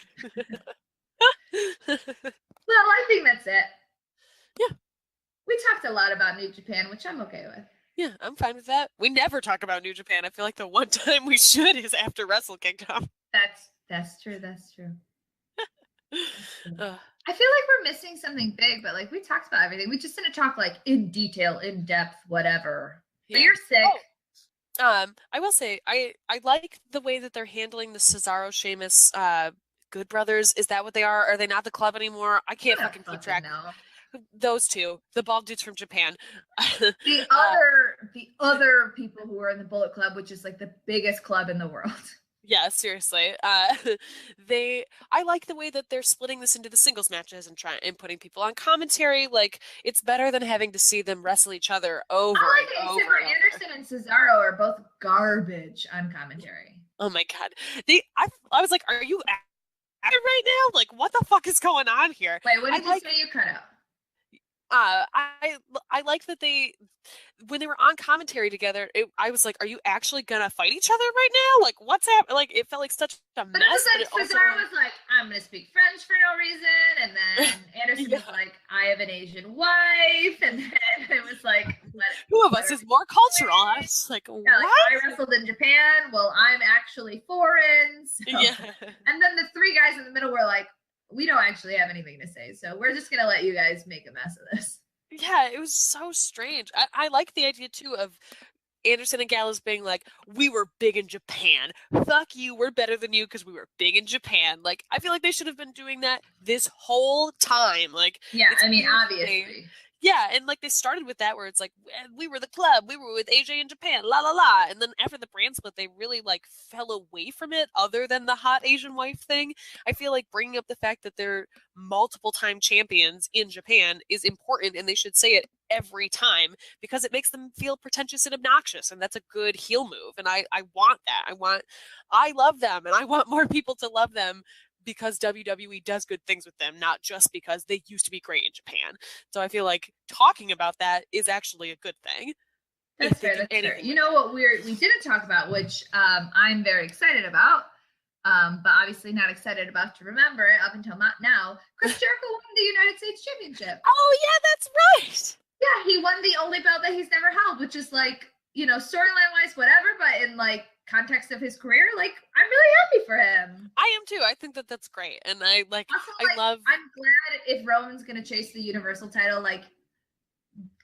Well, I think that's it. Yeah. We talked a lot about New Japan, which I'm okay with. Yeah, I'm fine with that. We never talk about New Japan. I feel like the one time we should is after Wrestle Kingdom. That's true. That's true. I feel like we're missing something big, but like we talked about everything. We just didn't talk like in detail, in depth, whatever. Yeah. But you're sick. I will say I like the way that they're handling the Cesaro Sheamus Good Brothers. Is that what they are? Are they not the club anymore? I can't fucking keep track. Those two, the bald dudes from Japan. The other people who are in the Bullet Club, which is like the biggest club in the world. Yeah, seriously. I like the way that they're splitting this into the singles matches and putting people on commentary. Like, it's better than having to see them wrestle each other over and over. Except for Anderson and Cesaro are both garbage on commentary. Oh my god. I was like, are you right now? Like, what the fuck is going on here? Wait, what did you say you cut out? I like that when they were on commentary together, I was like, are you actually gonna fight each other right now? Like, what's happening? Like, it felt like such a mess. But Cesaro was like, I'm gonna speak French for no reason, and then Anderson was like, I have an Asian wife, and then it was like, who of us is more cultural? I was like, what? Like, I wrestled in Japan. Well, I'm actually foreign. So. Yeah. And then the three guys in the middle were like, we don't actually have anything to say, so we're just gonna let you guys make a mess of this. Yeah, it was so strange. I like the idea too of Anderson and Gallows being like, we were big in Japan. Fuck you, we're better than you because we were big in Japan. Like, I feel like they should have been doing that this whole time. Like, yeah, I mean, obviously. Yeah, and like they started with that where it's like, we were the club, we were with AJ in Japan, la la la. And then after the brand split, they really like fell away from it other than the hot Asian wife thing. I feel like bringing up the fact that they're multiple time champions in Japan is important, and they should say it every time because it makes them feel pretentious and obnoxious, and that's a good heel move. And I want that. I love them, and I want more people to love them because WWE does good things with them, not just because they used to be great in Japan. So I feel like talking about that is actually a good thing. That's fair. You know what we didn't talk about, which I'm very excited about, but obviously not excited about to remember it up until not now. Chris Jericho won the United States Championship. Oh yeah, that's right. Yeah, he won the only belt that he's never held, which is like, you know, storyline wise, whatever, but in like context of his career, like, I'm really happy for him. I am too. I think that that's great, and I love. I'm glad if Roman's gonna chase the Universal title, like,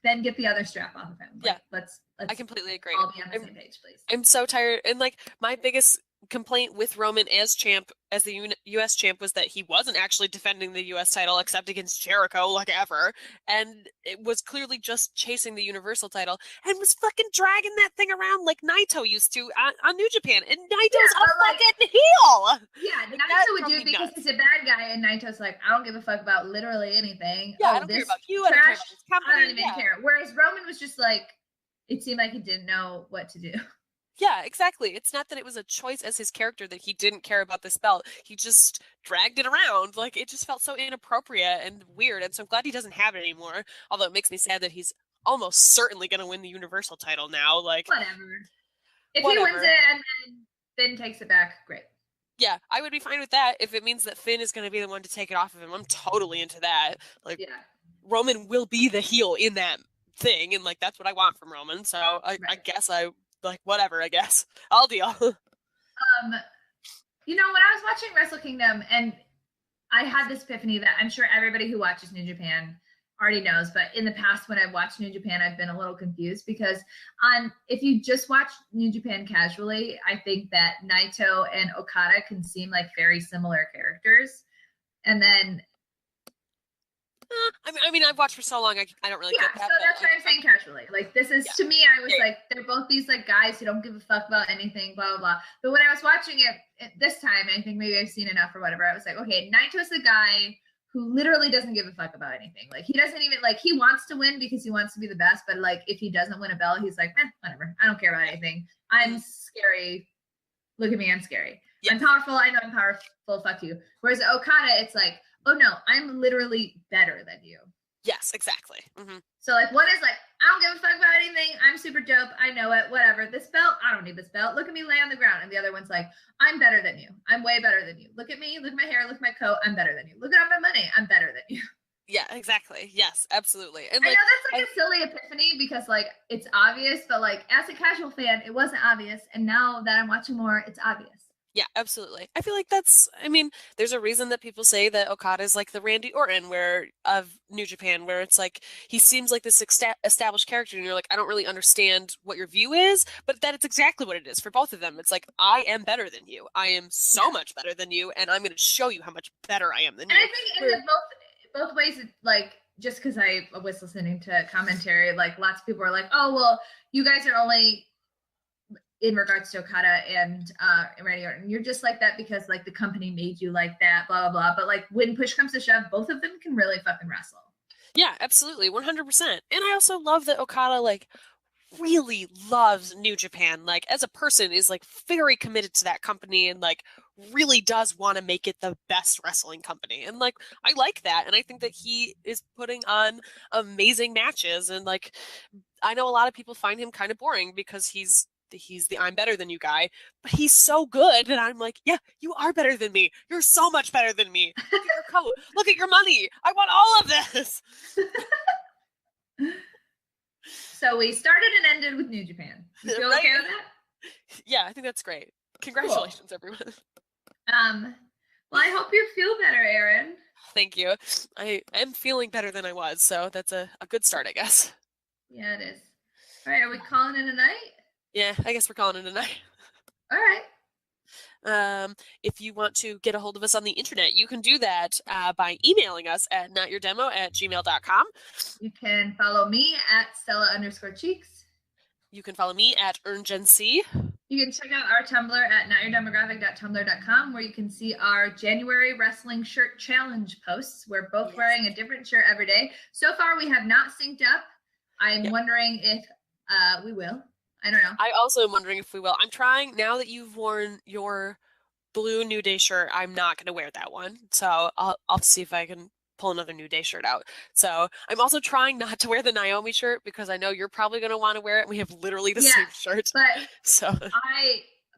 then get the other strap off of him. Like, yeah, let's. I completely agree. All be on the same page, please. I'm so tired, and like my biggest complaint with Roman as the U.S. champ was that he wasn't actually defending the U.S. title except against Jericho, like ever, and it was clearly just chasing the Universal title and was fucking dragging that thing around like Naito used to on New Japan, and Naito's a fucking heel. Yeah, Naito would do it because he's a bad guy, and Naito's like, I don't give a fuck about literally anything. Yeah, I don't care about you. Trash, I don't even care. Whereas Roman was just like, it seemed like he didn't know what to do. Yeah, exactly. It's not that it was a choice as his character that he didn't care about this belt. He just dragged it around. Like, it just felt so inappropriate and weird. And so I'm glad he doesn't have it anymore. Although it makes me sad that he's almost certainly going to win the Universal title now. Like, whatever. If he wins it and then takes it back, great. Yeah, I would be fine with that if it means that Finn is going to be the one to take it off of him. I'm totally into that. Like, yeah. Roman will be the heel in that thing, and like that's what I want from Roman. So I guess whatever, I guess. I'll deal. You know, when I was watching Wrestle Kingdom, and I had this epiphany that I'm sure everybody who watches New Japan already knows, but in the past when I've watched New Japan, I've been a little confused because if you just watch New Japan casually, I think that Naito and Okada can seem like very similar characters. And then I mean, I've watched for so long, I don't really get that. So that's what I'm saying casually. Like, this is, to me, I was like, they're both these, like, guys who don't give a fuck about anything, blah, blah, blah. But when I was watching it this time, I think maybe I've seen enough or whatever, I was like, okay, Naito's the guy who literally doesn't give a fuck about anything. Like, he doesn't even, like, he wants to win because he wants to be the best, but, like, if he doesn't win a belt, he's like, whatever. I don't care about anything. I'm scary. Look at me, I'm scary. Yes. I'm powerful. I know I'm powerful. Fuck you. Whereas Okada, it's like, oh no, I'm literally better than you. Yes, exactly. Mm-hmm. So like one is like, I don't give a fuck about anything. I'm super dope. I know it. Whatever. This belt, I don't need this belt. Look at me lay on the ground. And the other one's like, I'm better than you. I'm way better than you. Look at me. Look at my hair. Look at my coat. I'm better than you. Look at all my money. I'm better than you. Yeah, exactly. Yes, absolutely. And I know that's like a silly epiphany because like it's obvious, but like as a casual fan, it wasn't obvious. And now that I'm watching more, it's obvious. Yeah, absolutely. I feel like there's a reason that people say that Okada is like the Randy Orton of New Japan, where it's like he seems like this established character and you're like, I don't really understand what your view is, but that it's exactly what it is for both of them. It's like, I am better than you. I am so much better than you, and I'm going to show you how much better I am than you. And I think in both ways, like, just because I was listening to commentary, like lots of people are like, oh, well, you guys are only in regards to Okada and Randy Orton, you're just like that because like the company made you like that, blah, blah, blah. But like when push comes to shove, both of them can really fucking wrestle. Yeah, absolutely. 100%. And I also love that Okada like really loves New Japan. Like as a person is like very committed to that company and like really does want to make it the best wrestling company. And like, I like that. And I think that he is putting on amazing matches. And like, I know a lot of people find him kind of boring because he's the I'm better than you guy, but he's so good. And I'm like, yeah, you are better than me. You're so much better than me. Look at your coat. Look at your money. I want all of this. So we started and ended with New Japan. You feel okay with that? Yeah, I think that's great. Congratulations, everyone. Well, I hope you feel better, Erin. Thank you. I am feeling better than I was, so that's a good start, I guess. Yeah, it is. All right, are we calling it a night? Yeah, I guess we're calling it a night. All right. If you want to get a hold of us on the internet, you can do that by emailing us at notyourdemo@gmail.com. You can follow me at Stella_Cheeks. You can follow me at EarnGenC. You can check out our Tumblr at notyourdemographic.tumblr.com, where you can see our January wrestling shirt challenge posts. We're both wearing a different shirt every day. So far, we have not synced up. I'm wondering if we will. I don't know. I also am wondering if we will. I'm trying, now that you've worn your blue New Day shirt, I'm not going to wear that one. So I'll see if I can pull another New Day shirt out. So I'm also trying not to wear the Naomi shirt because I know you're probably going to want to wear it. We have literally the same shirt. But so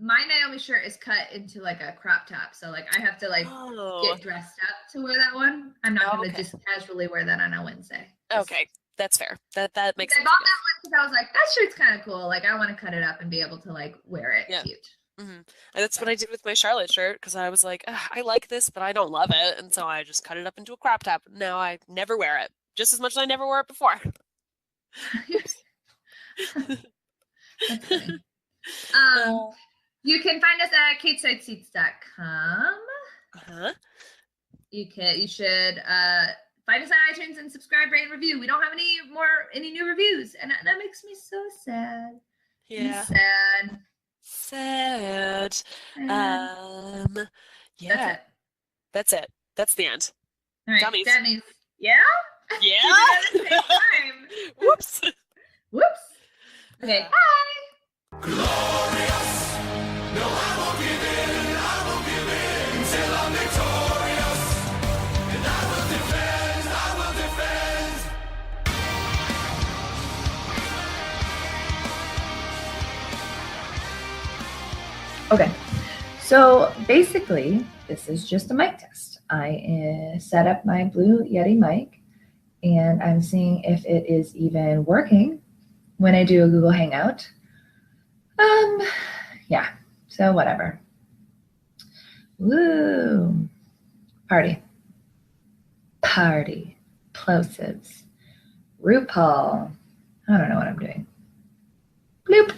my Naomi shirt is cut into like a crop top. So like I have to like get dressed up to wear that one. I'm not going to just casually wear that on a Wednesday. Okay. That's fair. That makes sense. I bought that one because I was like, that shirt's kind of cool. Like, I want to cut it up and be able to like wear it cute. Mm-hmm. And that's what I did with my Charlotte shirt because I was like, I like this, but I don't love it, and so I just cut it up into a crop top. Now I never wear it, just as much as I never wore it before. That's funny. You can find us at catesideseats.com. You should find us on iTunes and subscribe, rate, and review. We don't have any new reviews, and that makes me so sad. Yeah. Sad. Yeah. That's it. That's the end. All right. Dummies. That means, yeah? Yeah. Whoops. Okay. Bye. Glorious. No, I won't give in. I won't give in until I'm victorious. And I will defend. Okay. So basically, this is just a mic test. I set up my Blue Yeti mic, and I'm seeing if it is even working when I do a Google Hangout. Yeah, so whatever. Woo. Party. Plosives. RuPaul. I don't know what I'm doing. Bloop.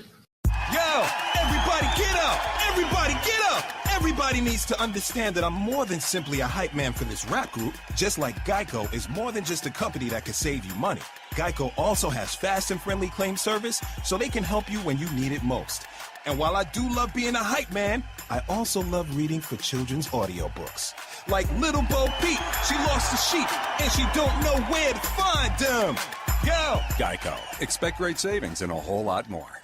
Yo, everybody get up! Everybody get up! Everybody needs to understand that I'm more than simply a hype man for this rap group, just like Geico is more than just a company that can save you money. Geico also has fast and friendly claim service, so they can help you when you need it most. And while I do love being a hype man, I also love reading for children's audiobooks. Like Little Bo Peep, she lost the sheep, and she don't know where to find them. Yo! Geico. Expect great savings and a whole lot more.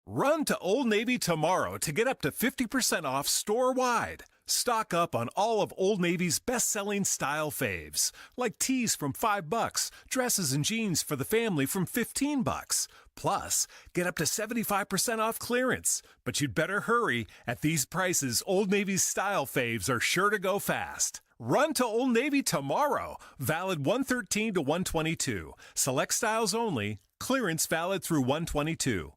Run to Old Navy tomorrow to get up to 50% off store-wide. Stock up on all of Old Navy's best-selling style faves, like tees from $5, dresses and jeans for the family from $15. Plus, get up to 75% off clearance. But you'd better hurry. At these prices, Old Navy's style faves are sure to go fast. Run to Old Navy tomorrow. Valid 113 to 122. Select styles only. Clearance valid through 122.